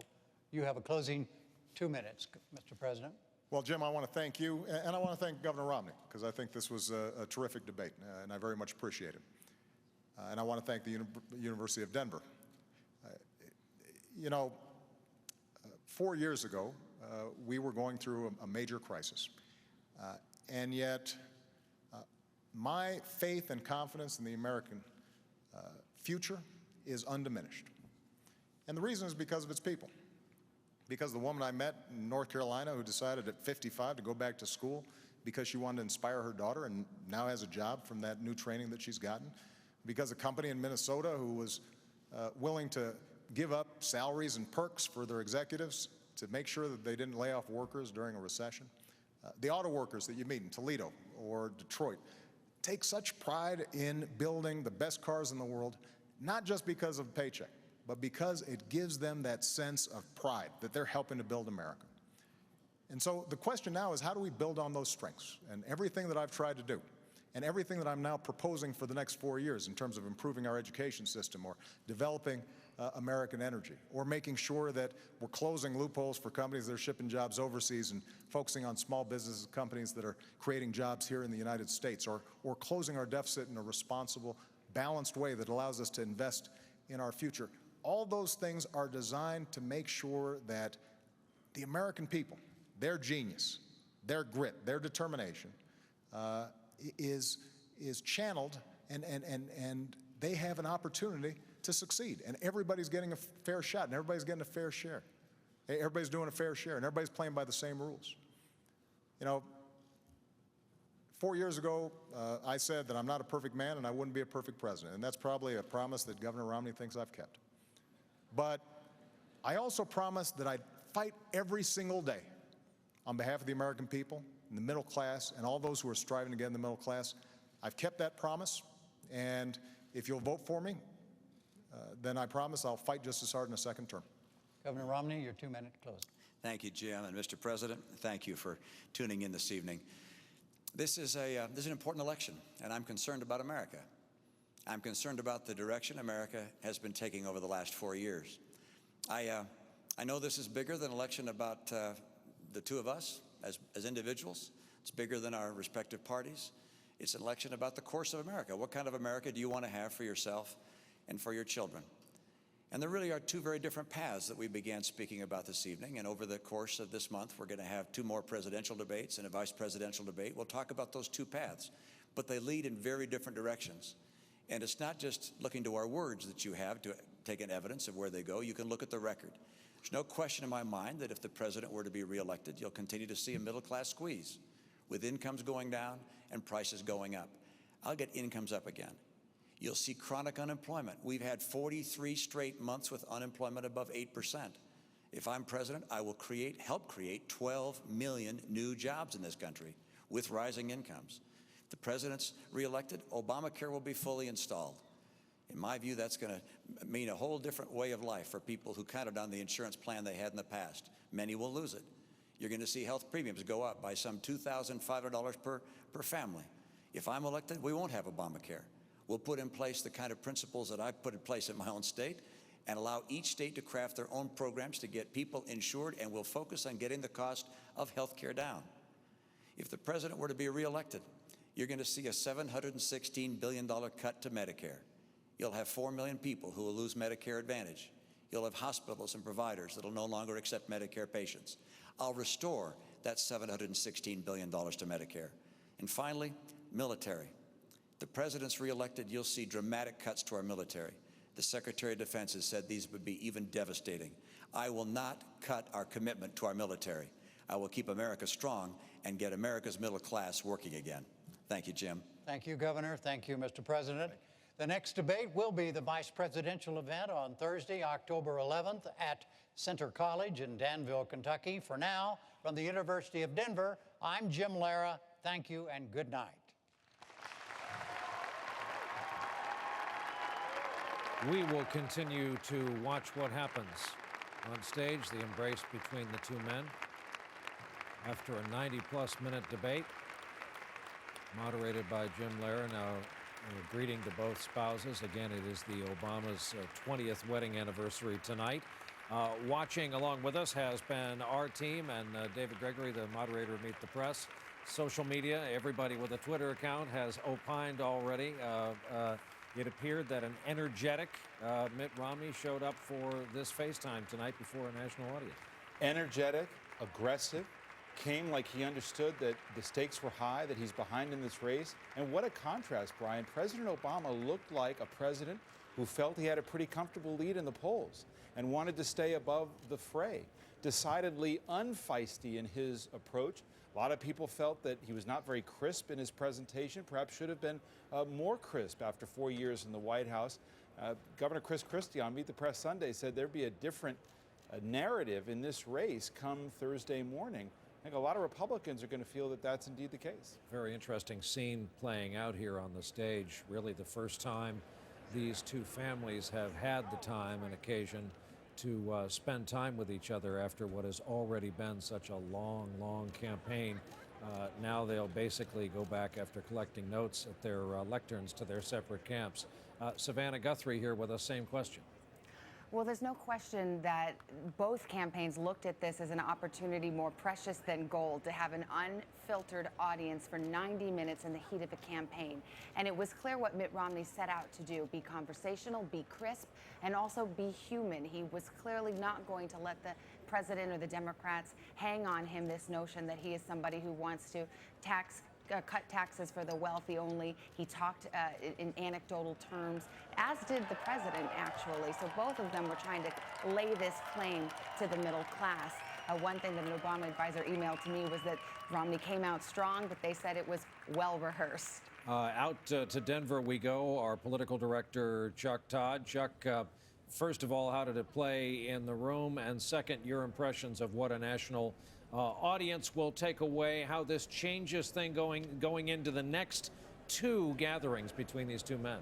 you have a closing 2 minutes, Mr. President. Well, Jim, I want to thank you, and I want to thank Governor Romney, because I think this was a terrific debate, and I very much appreciate it. And I want to thank the University of Denver. 4 years ago, we were going through a major crisis. And yet, my faith and confidence in the American future is undiminished. And the reason is because of its people. Because the woman I met in North Carolina who decided at 55 to go back to school because she wanted to inspire her daughter and now has a job from that new training that she's gotten. Because a company in Minnesota who was willing to give up salaries and perks for their executives to make sure that they didn't lay off workers during a recession. The auto workers that you meet in Toledo or Detroit take such pride in building the best cars in the world, not just because of a paycheck, but because it gives them that sense of pride that they're helping to build America. And so the question now is, how do we build on those strengths? And everything that I've tried to do, and everything that I'm now proposing for the next 4 years in terms of improving our education system or developing American energy, or making sure that we're closing loopholes for companies that are shipping jobs overseas and focusing on small business companies that are creating jobs here in the United States, or closing our deficit in a responsible, balanced way that allows us to invest in our future. All those things are designed to make sure that the American people, their genius, their grit, their determination is channeled, and they have an opportunity to succeed. And everybody's getting a fair shot, and everybody's getting a fair share. Everybody's doing a fair share, and everybody's playing by the same rules. You know, 4 years ago, I said that I'm not a perfect man and I wouldn't be a perfect president, and that's probably a promise that Governor Romney thinks I've kept. But I also promised that I'd fight every single day on behalf of the American people, and the middle class, and all those who are striving to get in the middle class. I've kept that promise, and if you'll vote for me, then I promise I'll fight just as hard in a second term. Governor Romney, your 2-minute closing. Thank you, Jim, and Mr. President, thank you for tuning in this evening. This is an important election, and I'm concerned about America. I'm concerned about the direction America has been taking over the last 4 years. I know this is bigger than an election about the two of us as individuals. It's bigger than our respective parties. It's an election about the course of America. What kind of America do you want to have for yourself and for your children? And there really are two very different paths that we began speaking about this evening. And over the course of this month, we're going to have 2 more presidential debates and a vice presidential debate. We'll talk about those 2 paths, but they lead in very different directions. And it's not just looking to our words that you have to take an evidence of where they go. You can look at the record. There's no question in my mind that if the president were to be reelected, you'll continue to see a middle-class squeeze with incomes going down and prices going up. I'll get incomes up again. You'll see chronic unemployment. We've had 43 straight months with unemployment above 8%. If I'm president, I will help create 12 million new jobs in this country with rising incomes. If the president's reelected, Obamacare will be fully installed. In my view, that's going to mean a whole different way of life for people who counted on the insurance plan they had in the past. Many will lose it. You're going to see health premiums go up by some $2,500 per family. If I'm elected, we won't have Obamacare. We'll put in place the kind of principles that I've put in place in my own state and allow each state to craft their own programs to get people insured, and we'll focus on getting the cost of health care down. If the president were to be reelected, you're going to see a $716 billion cut to Medicare. You'll have 4 million people who will lose Medicare Advantage. You'll have hospitals and providers that will no longer accept Medicare patients. I'll restore that $716 billion to Medicare. And finally, military. The president's reelected, you'll see dramatic cuts to our military. The Secretary of Defense has said these would be even devastating. I will not cut our commitment to our military. I will keep America strong and get America's middle class working again. Thank you, Jim. Thank you, Governor. Thank you, Mr. President. The next debate will be the vice presidential event on Thursday, October 11th at Center College in Danville, Kentucky. For now, from the University of Denver, I'm Jim Lara. Thank you and good night. We will continue to watch what happens on stage, the embrace between the 2 men. After a 90-plus minute debate, moderated by Jim Lara. Now, a greeting to both spouses. Again, it is the Obama's 20th wedding anniversary tonight. Watching along with us has been our team and David Gregory, the moderator of Meet the Press. Social media, everybody with a Twitter account has opined already. It appeared that an energetic Mitt Romney showed up for this FaceTime tonight before a national audience. Energetic, aggressive, came like he understood that the stakes were high, that he's behind in this race. And what a contrast, Brian. President Obama looked like a president who felt he had a pretty comfortable lead in the polls and wanted to stay above the fray. Decidedly unfeisty in his approach. A lot of people felt that he was not very crisp in his presentation, perhaps should have been more crisp after 4 years in the White House. Governor Chris Christie on Meet the Press Sunday said there'd be a different narrative in this race come Thursday morning. I think a lot of Republicans are going to feel that that's indeed the case. Very interesting scene playing out here on the stage. Really the first time these two families have had the time and occasion to spend time with each other after what has already been such a long, long campaign. Now they'll basically go back after collecting notes at their lecterns to their separate camps. Savannah Guthrie here with us, same question. Well, there's no question that both campaigns looked at this as an opportunity more precious than gold to have an unfiltered audience for 90 minutes in the heat of a campaign. And it was clear what Mitt Romney set out to do, be conversational, be crisp, and also be human. He was clearly not going to let the president or the Democrats hang on him this notion that he is somebody who wants to tax cut taxes for the wealthy only. He talked in anecdotal terms, as did the president, actually. So both of them were trying to lay this claim to the middle class. One thing that an Obama advisor emailed to me was that Romney came out strong, but they said it was well rehearsed. Out to Denver we go. Our political director, Chuck Todd. Chuck, first of all, how did it play in the room? And second, your impressions of what a national audience will take away, how this changes things going into the next two gatherings between these two men.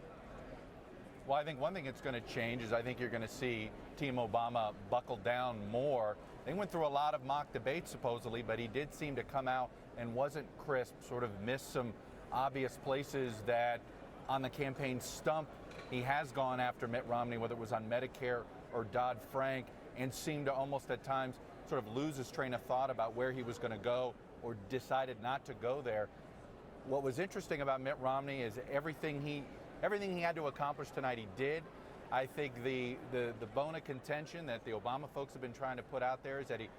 Well, I think one thing it's going to change is I think you're going to see Team Obama buckle down more. They went through a lot of mock debates, supposedly, but he did seem to come out and wasn't crisp, sort of missed some obvious places that on the campaign stump he has gone after Mitt Romney, whether it was on Medicare or Dodd-Frank, and seemed to almost at times sort of lose his train of thought about where he was going to go or decided not to go there. What was interesting about Mitt Romney is everything he had to accomplish tonight, he did. I think the bone of contention that the Obama folks have been trying to put out there is that he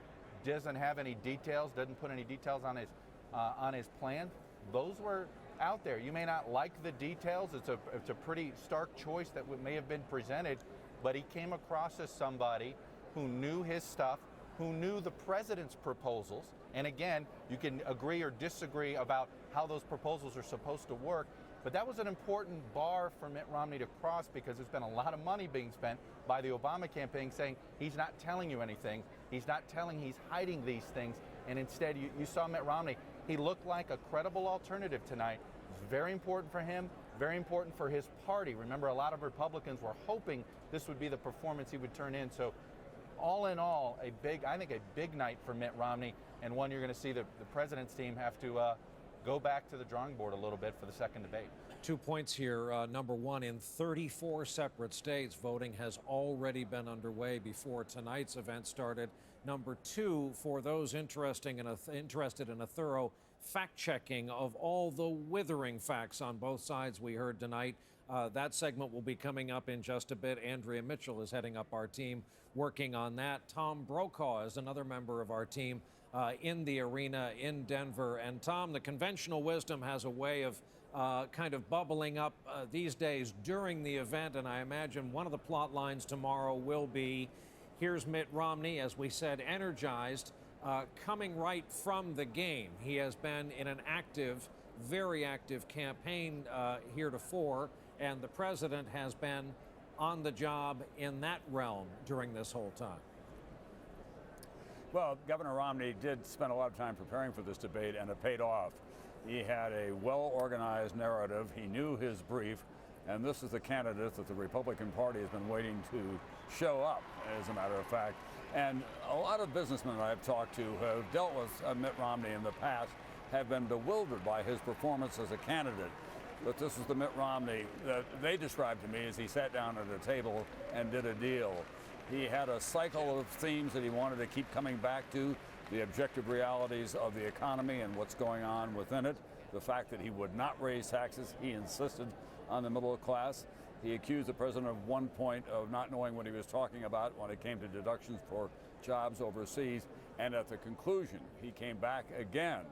doesn't have any details, doesn't put any details on his plan. Those were out there. You may not like the details. It's a pretty stark choice that may have been presented, but he came across as somebody who knew his stuff, who knew the president's proposals. And again, you can agree or disagree about how those proposals are supposed to work, but that was an important bar for Mitt Romney to cross because there's been a lot of money being spent by the Obama campaign saying he's not telling you anything, he's hiding these things, and instead you saw Mitt Romney. He looked like a credible alternative tonight. It's very important for him, very important for his party. Remember, a lot of Republicans were hoping this would be the performance he would turn in. So all in all, I think a big night for Mitt Romney, and one you're going to see the president's team have to go back to the drawing board a little bit for the second debate. 2 points here. Number one, in 34 separate states, voting has already been underway before tonight's event started. Number two, for those interested in a thorough fact-checking of all the withering facts on both sides we heard tonight, that segment will be coming up in just a bit. Andrea Mitchell is heading up our team working on that. Tom Brokaw is another member of our team in the arena in Denver. And Tom, the conventional wisdom has a way of kind of bubbling up these days during the event, and I imagine one of the plot lines tomorrow will be, here's Mitt Romney, as we said, energized, coming right from the game. He has been in an active, very active campaign heretofore, and the president has been on the job in that realm during this whole time. Well, Governor Romney did spend a lot of time preparing for this debate, and it paid off. He had a well-organized narrative. He knew his brief, and this is the candidate that the Republican Party has been waiting to show up, as a matter of fact. And a lot of businessmen I've talked to who have dealt with Mitt Romney in the past have been bewildered by his performance as a candidate. But this is the Mitt Romney that they described to me as he sat down at a table and did a deal. He had a cycle of themes that he wanted to keep coming back to, the objective realities of the economy and what's going on within it, the fact that he would not raise taxes. He insisted on the middle class. He accused the president at one point of not knowing what he was talking about when it came to deductions for jobs overseas. And at the conclusion, he came back again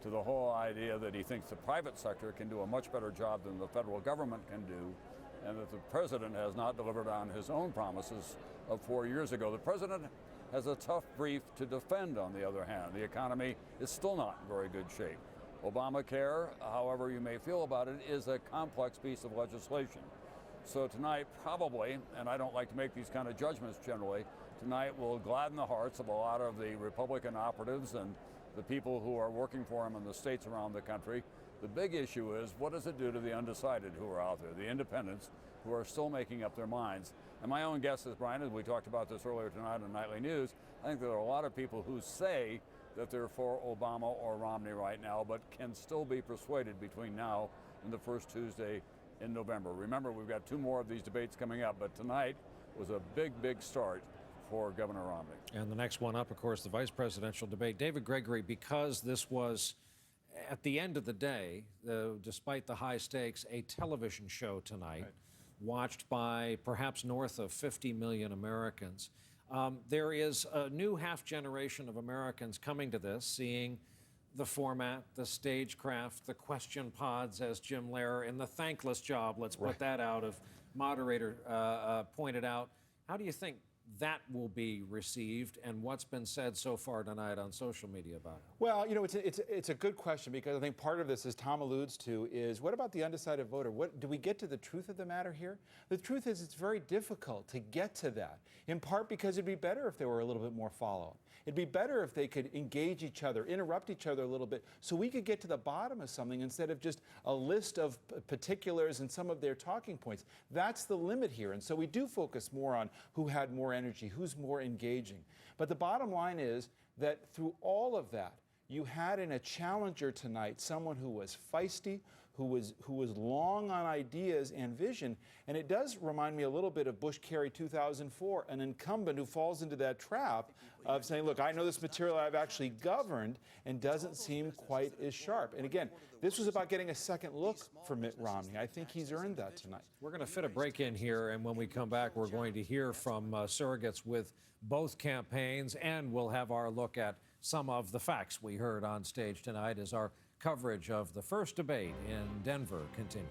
to the whole idea that he thinks the private sector can do a much better job than the federal government can do, and that the president has not delivered on his own promises of 4 years ago. The president has a tough brief to defend, on the other hand. The economy is still not in very good shape. Obamacare, however you may feel about it, is a complex piece of legislation. So tonight, probably, and I don't like to make these kind of judgments generally, tonight will gladden the hearts of a lot of the Republican operatives and the people who are working for him in the states around the country. The big issue is, what does it do to the undecided who are out there, the independents who are still making up their minds? And my own guess is, Brian, as we talked about this earlier tonight on Nightly News, I think there are a lot of people who say that they're for Obama or Romney right now, but can still be persuaded between now and the first Tuesday in November. Remember, we've got 2 more of these debates coming up, but tonight was a big, big start for Governor Romney. And the next one up, of course, the vice presidential debate. David Gregory, because this was, at the end of the day, despite the high stakes, a television show tonight, watched by perhaps north of 50 million Americans. There is a new half generation of Americans coming to this, seeing the format, the stagecraft, the question pods, as Jim Lehrer, and the thankless job, let's put that out, of moderator pointed out. How do you think that will be received, and what's been said so far tonight on social media about it? Well, you know, it's a good question, because I think part of this, as Tom alludes to, is what about the undecided voter? What do we get to the truth of the matter here? The truth is it's very difficult to get to that, in part because it'd be better if there were a little bit more follow-up. It'd be better if they could engage each other, interrupt each other a little bit, so we could get to the bottom of something instead of just a list of particulars and some of their talking points. That's the limit here, and so we do focus more on who had more energy, who's more engaging. But the bottom line is that through all of that, you had in a challenger tonight someone who was feisty, who was long on ideas and vision. And it does remind me a little bit of Bush-Kerry 2004, an incumbent who falls into that trap of saying, look, I know this material, I've actually governed, and doesn't seem quite as sharp. And again, this was about getting a second look for Mitt Romney. I think he's earned that tonight. We're going to fit a break in here, and when we come back, we're going to hear from surrogates with both campaigns, and we'll have our look at some of the facts we heard on stage tonight as our coverage of the first debate in Denver continues.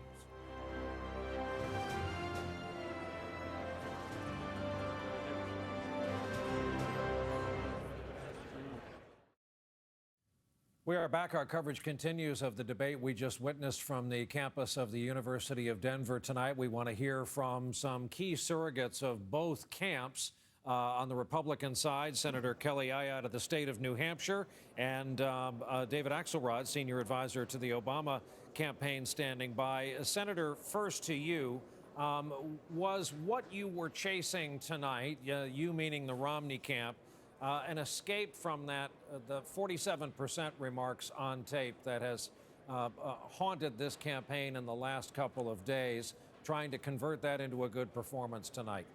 We are back. Our coverage continues of the debate we just witnessed from the campus of the University of Denver tonight. We want to hear from some key surrogates of both camps. On the Republican side, Senator Kelly Ayotte of the state of New Hampshire, and David Axelrod, senior advisor to the Obama campaign, standing by. Senator, first to you, was what you were chasing tonight, you meaning the Romney camp, an escape from that, the 47% remarks on tape that has haunted this campaign in the last couple of days, trying to convert that into a good performance tonight?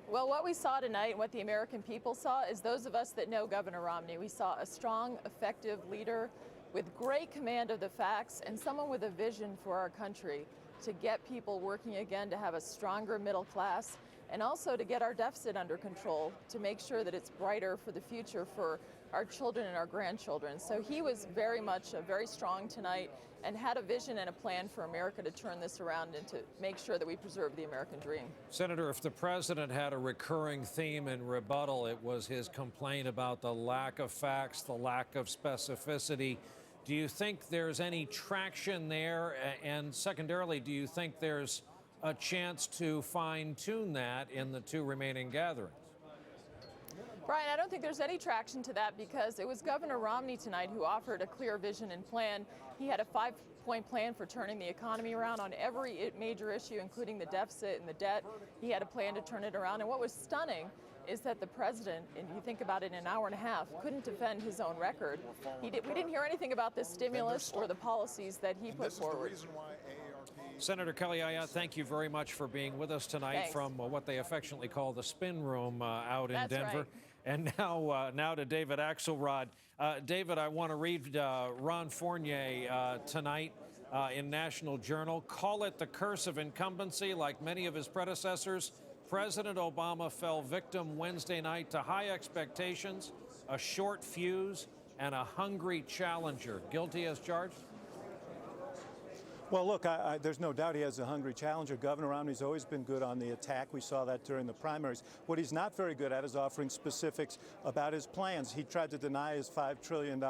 Well, what we saw tonight, what the American people saw, is those of us that know Governor Romney. We saw a strong, effective leader with great command of the facts and someone with a vision for our country to get people working again, to have a stronger middle class, and also to get our deficit under control, to make sure that it's brighter for the future for our children and our grandchildren. So he was very much very strong tonight and had a vision and a plan for America to turn this around and to make sure that we preserve the American dream. Senator, if the president had a recurring theme in rebuttal, it was his complaint about the lack of facts, the lack of specificity. Do you think there's any traction there? And secondarily, do you think there's a chance to fine-tune that in the two remaining gatherings? Brian, I don't think there's any traction to that, because it was Governor Romney tonight who offered a clear vision and plan. He had a 5-point plan for turning the economy around on every major issue, including the deficit and the debt. He had a plan to turn it around. And what was stunning is that the president, and you think about it, in an hour and a half, couldn't defend his own record. We didn't hear anything about the stimulus or the policies that he put forward. Senator Kelly Ayotte, thank you very much for being with us tonight. Thanks. From what they affectionately call the spin room out in That's Denver. right. And now to David Axelrod. David, I want to read Ron Fournier tonight in National Journal. Call it the curse of incumbency. Like many of his predecessors, President Obama fell victim Wednesday night to high expectations, a short fuse, and a hungry challenger. Guilty as charged? Well, look, there's no doubt he has a hungry challenger. Governor Romney's always been good on the attack. We saw that during the primaries. What he's not very good at is offering specifics about his plans. He tried to deny his $5 trillion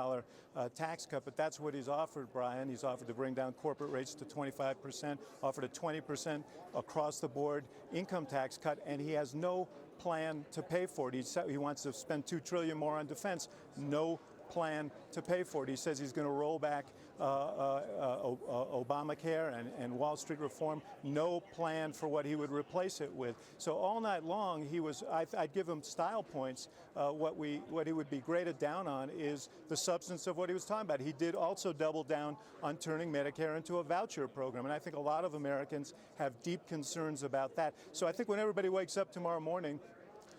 tax cut, but that's what he's offered, Brian. He's offered to bring down corporate rates to 25%, offered a 20% across-the-board income tax cut, and he has no plan to pay for it. He wants to spend $2 trillion more on defense. No plan to pay for it. He says he's going to roll back Obamacare and Wall Street reform. No plan for what he would replace it with. So all night long, I'd give him style points. What he would be graded down on is the substance of what he was talking about. He did also double down on turning Medicare into a voucher program, and I think a lot of Americans have deep concerns about that. So I think when everybody wakes up tomorrow morning,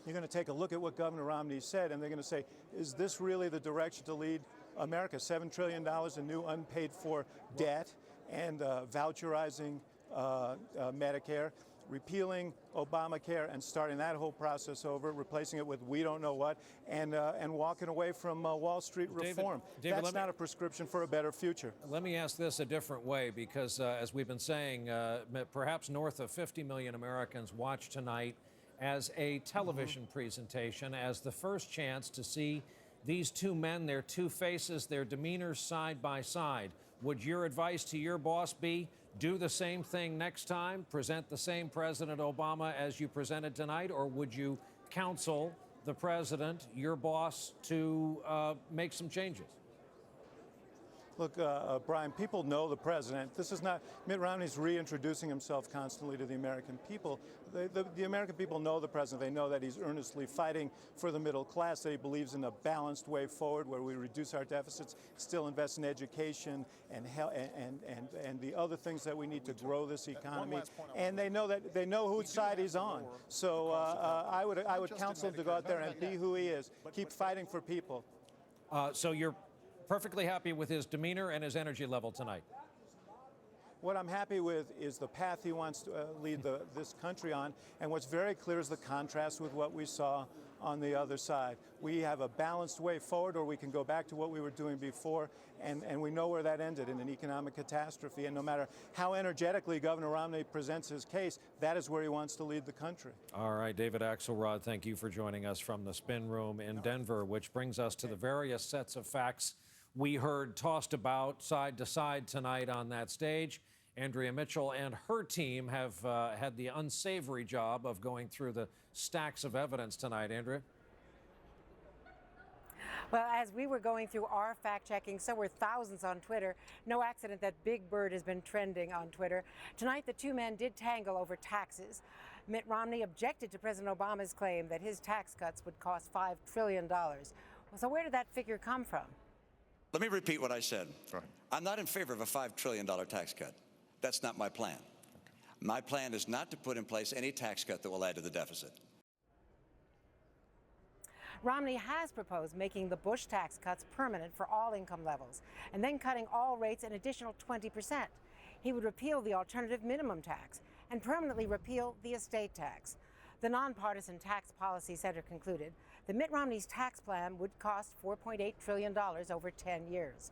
you're going to take a look at what Governor Romney said, and they're going to say, is this really the direction to lead America? $7 trillion in new unpaid for debt and voucherizing Medicare. repealing Obamacare and starting that whole process over, replacing it with we don't know what, and walking away from Wall Street reform. David, that's not a prescription for a better future. Let me ask this a different way, because as we've been saying, perhaps north of 50 million Americans watch tonight as a television presentation, as the first chance to see these two men, their two faces, their demeanors side by side. Would your advice to your boss be do the same thing next time, present the same President Obama as you presented tonight, or would you counsel the president, your boss, to make some changes? Look, Brian, people know the president. This is not, Mitt Romney's reintroducing himself constantly to the American people. The American people know the president. They know that he's earnestly fighting for the middle class, that he believes in a balanced way forward where we reduce our deficits, still invest in education and health and the other things that we need to grow this economy. And they know whose side he's on. So I would counsel him to go out there and be who he is. Keep fighting for people. So you're perfectly happy with his demeanor and his energy level tonight? What I'm happy with is the path he wants to lead this country on, and what's very clear is the contrast with what we saw on the other side. We have a balanced way forward, or we can go back to what we were doing before, and we know where that ended, in an economic catastrophe. And no matter how energetically Governor Romney presents his case, that is where he wants to lead the country. All right, David Axelrod, thank you for joining us from the Spin Room in Denver, which brings us to the various sets of facts we heard tossed about side to side tonight on that stage. Andrea Mitchell and her team have had the unsavory job of going through the stacks of evidence tonight. Andrea? Well, as we were going through our fact-checking, so were thousands on Twitter. No accident that Big Bird has been trending on Twitter. Tonight, the two men did tangle over taxes. Mitt Romney objected to President Obama's claim that his tax cuts would cost $5 trillion. So where did that figure come from? Let me repeat what I said. I'm not in favor of a $5 trillion tax cut. That's not my plan. My plan is not to put in place any tax cut that will add to the deficit. Romney has proposed making the Bush tax cuts permanent for all income levels, and then cutting all rates an additional 20%. He would repeal the alternative minimum tax and permanently repeal the estate tax. The Nonpartisan Tax Policy Center concluded that Mitt Romney's tax plan would cost $4.8 trillion over 10 years.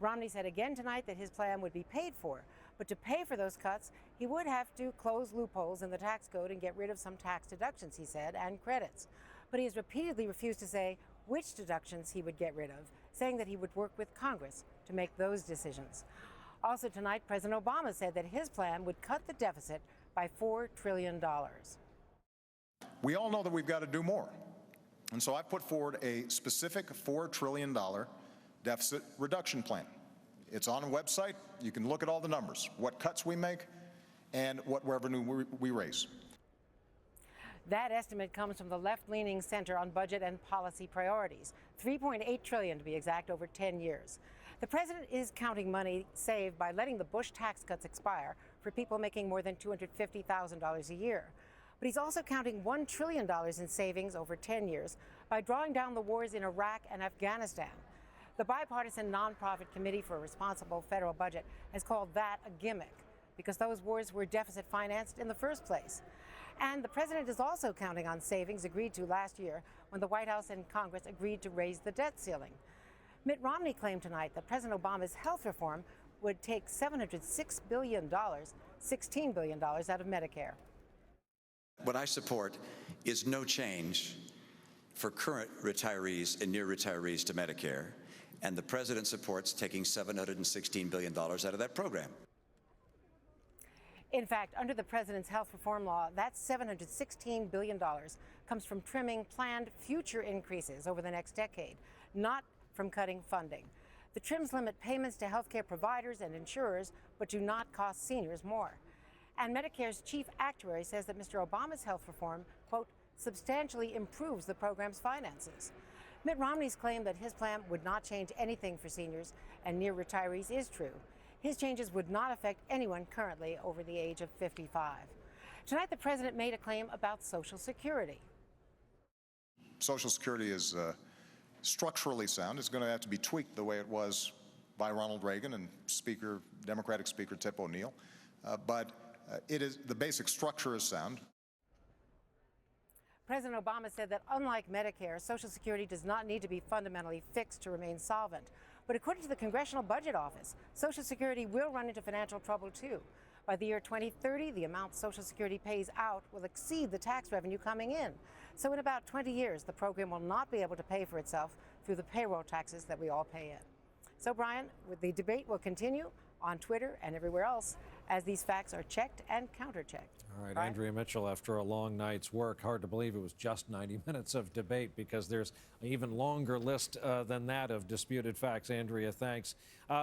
Romney said again tonight that his plan would be paid for, but to pay for those cuts, he would have to close loopholes in the tax code and get rid of some tax deductions, he said, and credits. But he has repeatedly refused to say which deductions he would get rid of, saying that he would work with Congress to make those decisions. Also tonight, President Obama said that his plan would cut the deficit by $4 trillion. We all know that we've got to do more. And so I put forward a specific $4 trillion deficit reduction plan. It's on a website. You can look at all the numbers, what cuts we make and what revenue we raise. That estimate comes from the left-leaning Center on Budget and Policy Priorities, $3.8 trillion to be exact, over 10 years. The president is counting money saved by letting the Bush tax cuts expire for people making more than $250,000 a year. But he's also counting $1 trillion in savings over 10 years by drawing down the wars in Iraq and Afghanistan. The bipartisan nonprofit Committee for a Responsible Federal Budget has called that a gimmick because those wars were deficit financed in the first place. And the president is also counting on savings agreed to last year when the White House and Congress agreed to raise the debt ceiling. Mitt Romney claimed tonight that President Obama's health reform would take $706 billion, $16 billion out of Medicare. What I support is no change for current retirees and near retirees to Medicare, and the president supports taking $716 billion out of that program. In fact, under the president's health reform law, that $716 billion comes from trimming planned future increases over the next decade, not from cutting funding. The trims limit payments to healthcare providers and insurers, but do not cost seniors more. And Medicare's chief actuary says that Mr. Obama's health reform, quote, substantially improves the program's finances. Mitt Romney's claim that his plan would not change anything for seniors and near retirees is true. His changes would not affect anyone currently over the age of 55. Tonight, the president made a claim about Social Security. Social Security is structurally sound. It's going to have to be tweaked the way it was by Ronald Reagan and Democratic Speaker Tip O'Neill. But The basic structure is sound. President Obama said that unlike Medicare, Social Security does not need to be fundamentally fixed to remain solvent. But according to the Congressional Budget Office, Social Security will run into financial trouble too. By the year 2030, the amount Social Security pays out will exceed the tax revenue coming in. So in about 20 years, the program will not be able to pay for itself through the payroll taxes that we all pay in. So Brian, the debate will continue on Twitter and everywhere else as these facts are checked and counter-checked. All right, Brian? Andrea Mitchell, after a long night's work, hard to believe it was just 90 minutes of debate because there's an even longer list than that of disputed facts. Andrea, thanks.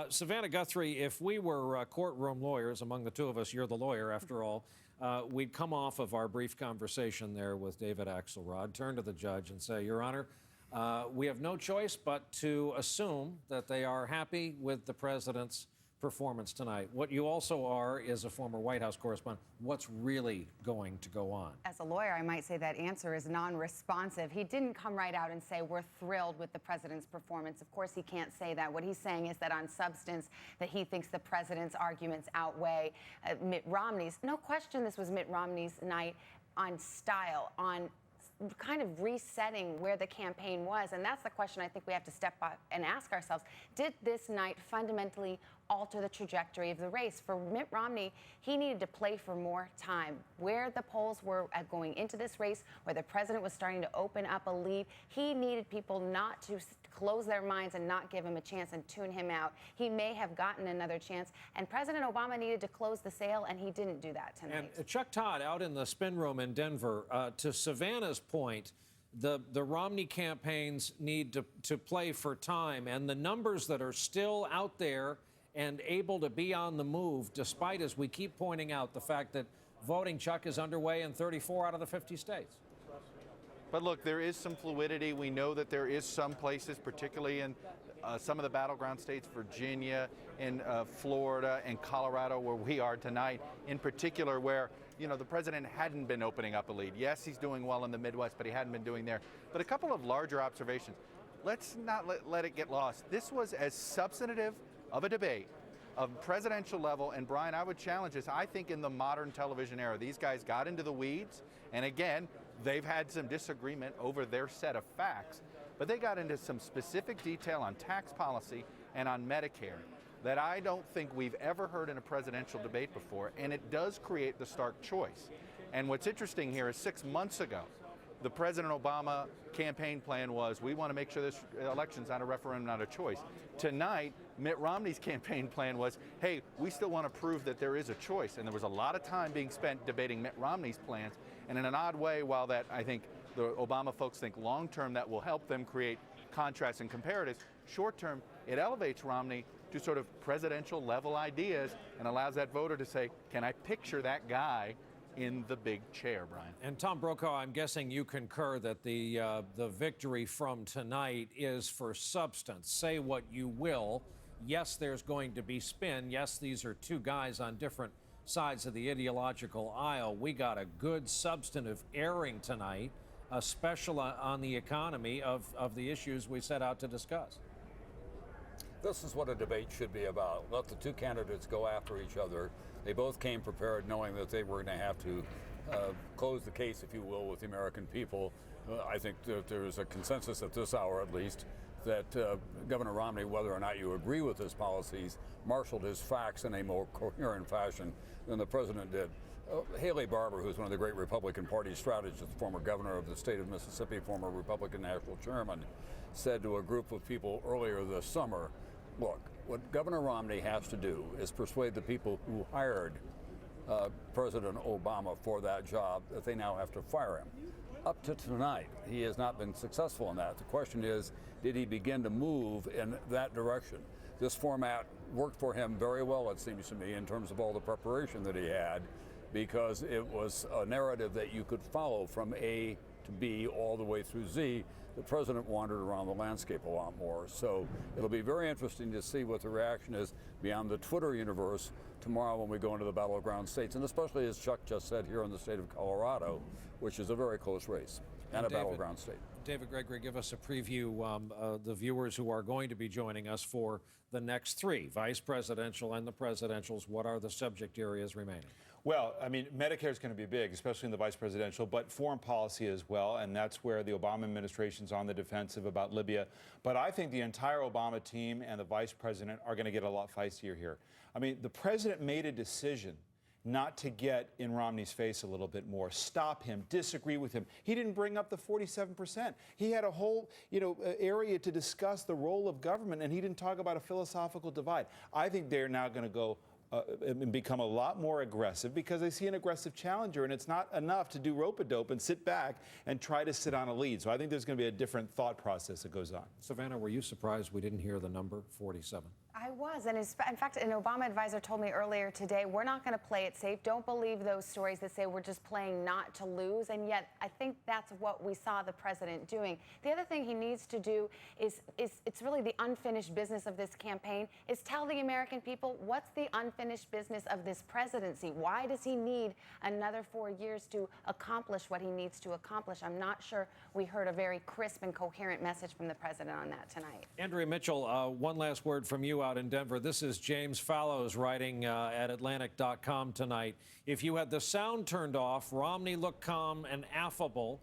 Savannah Guthrie, if we were courtroom lawyers, among the two of us, you're the lawyer after all, we'd come off of our brief conversation there with David Axelrod, turn to the judge and say, Your Honor, we have no choice but to assume that they are happy with the president's performance tonight. What you also are is a former White House correspondent. What's really going to go on? As a lawyer, I might say that answer is non-responsive. He didn't come right out and say, we're thrilled with the president's performance. Of course, he can't say that. What he's saying is that on substance, that he thinks the president's arguments outweigh Mitt Romney's. No question this was Mitt Romney's night on style, on kind of resetting where the campaign was. And that's the question I think we have to step back and ask ourselves. Did this night fundamentally alter the trajectory of the race? For Mitt Romney, he needed to play for more time. Where the polls were going into this race, where the president was starting to open up a lead, he needed people not to close their minds and not give him a chance and tune him out. He may have gotten another chance, and President Obama needed to close the sale, and he didn't do that tonight. And Chuck Todd, out in the spin room in Denver, to Savannah's point, the Romney campaigns need to play for time, and the numbers that are still out there and able to be on the move, despite, as we keep pointing out, the fact that voting, Chuck, is underway in 34 out of the 50 states. But look, there is some fluidity. We know that there is some places, particularly in some of the battleground states, Virginia and Florida and Colorado, where we are tonight, in particular, where the president hadn't been opening up a lead. Yes, he's doing well in the Midwest, but he hadn't been doing there. But a couple of larger observations. Let's not let it get lost. This was as substantive of a debate of presidential level, and Brian, I would challenge this. I think in the modern television era, these guys got into the weeds, and again, they've had some disagreement over their set of facts, but they got into some specific detail on tax policy and on Medicare that I don't think we've ever heard in a presidential debate before, and it does create the stark choice. And what's interesting here is 6 months ago, the President Obama campaign plan was, we want to make sure this election's not a referendum, not a choice. Tonight, Mitt Romney's campaign plan was, hey, we still want to prove that there is a choice. And there was a lot of time being spent debating Mitt Romney's plans. And in an odd way, while that I think the Obama folks think long-term that will help them create contrasts and comparatives, short-term, it elevates Romney to sort of presidential level ideas and allows that voter to say, can I picture that guy in the big chair, Brian? And Tom Brokaw, I'm guessing you concur that the victory from tonight is for substance. Say what you will. Yes, there's going to be spin. Yes, these are two guys on different sides of the ideological aisle. We got a good substantive airing tonight, a special on the economy of the issues we set out to discuss. This is what a debate should be about. Let the two candidates go after each other. They both came prepared knowing that they were going to have to close the case, if you will, with the American people. I think that there's a consensus at this hour, at least, that Governor Romney, whether or not you agree with his policies, marshaled his facts in a more coherent fashion than the president did. Haley Barbour, who's one of the great Republican Party strategists, former governor of the state of Mississippi, former Republican national chairman, said to a group of people earlier this summer, look, what Governor Romney has to do is persuade the people who hired President Obama for that job that they now have to fire him. Up to tonight, he has not been successful in that. The question is, did he begin to move in that direction? This format worked for him very well, it seems to me, in terms of all the preparation that he had, because it was a narrative that you could follow from A to B all the way through Z. The president wandered around the landscape a lot more. So it'll be very interesting to see what the reaction is beyond the Twitter universe tomorrow when we go into the battleground states, and especially, as Chuck just said, here in the state of Colorado, which is a very close race and a battleground state. David Gregory, give us a preview, the viewers who are going to be joining us for the next three, vice presidential and the presidentials. What are the subject areas remaining? Well, I mean, Medicare is going to be big, especially in the vice presidential, but foreign policy as well, and that's where the Obama administration's on the defensive about Libya. But I think the entire Obama team and the vice president are going to get a lot feistier here. I mean, the president made a decision not to get in Romney's face a little bit more, stop him, disagree with him. He didn't bring up the 47%. He had a whole, area to discuss the role of government, and he didn't talk about a philosophical divide. I think they're now going to go and become a lot more aggressive because they see an aggressive challenger, and it's not enough to do rope-a-dope and sit back and try to sit on a lead. So I think there's going to be a different thought process that goes on. Savannah, were you surprised we didn't hear the number 47? I was, and in fact, an Obama advisor told me earlier today, we're not going to play it safe. Don't believe those stories that say we're just playing not to lose, and yet I think that's what we saw the president doing. The other thing he needs to do is it's really the unfinished business of this campaign, is tell the American people what's the unfinished business of this presidency. Why does he need another 4 years to accomplish what he needs to accomplish? I'm not sure we heard a very crisp and coherent message from the president on that tonight. Andrea Mitchell, one last word from you out in Denver. This is James Fallows writing at Atlantic.com tonight. If you had the sound turned off, Romney looked calm and affable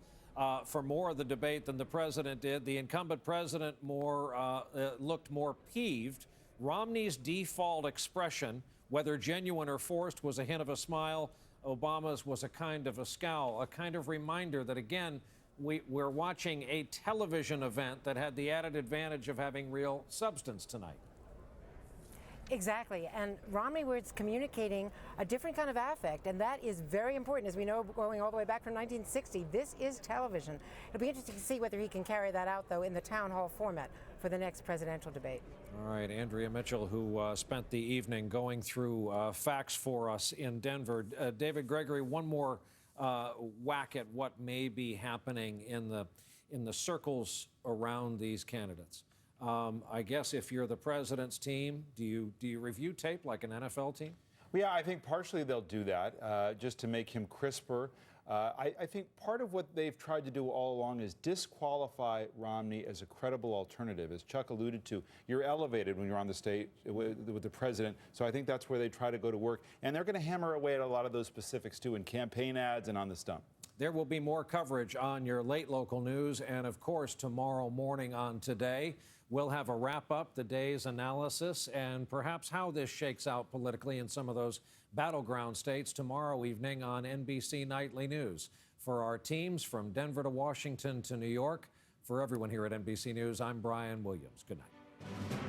for more of the debate than the president did. The incumbent president looked more peeved. Romney's default expression, whether genuine or forced, was a hint of a smile. Obama's was a kind of a scowl, a kind of reminder that, again, we're watching a television event that had the added advantage of having real substance tonight. Exactly, and Romney was communicating a different kind of affect, and that is very important. As we know, going all the way back from 1960, this is television. It'll be interesting to see whether he can carry that out, though, in the town hall format for the next presidential debate. All right, Andrea Mitchell, who spent the evening going through facts for us in Denver. David Gregory, one more whack at what may be happening in the circles around these candidates. I guess if you're the president's team, do you review tape like an NFL team? Well, yeah, I think partially they'll do that just to make him crisper. I think part of what they've tried to do all along is disqualify Romney as a credible alternative. As Chuck alluded to, you're elevated when you're on the stage with the president, so I think that's where they try to go to work. And they're going to hammer away at a lot of those specifics, too, in campaign ads and on the stump. There will be more coverage on your late local news, and, of course, tomorrow morning on Today. We'll have a wrap-up, the day's analysis, and perhaps how this shakes out politically in some of those battleground states tomorrow evening on NBC Nightly News. For our teams from Denver to Washington to New York, for everyone here at NBC News, I'm Brian Williams. Good night.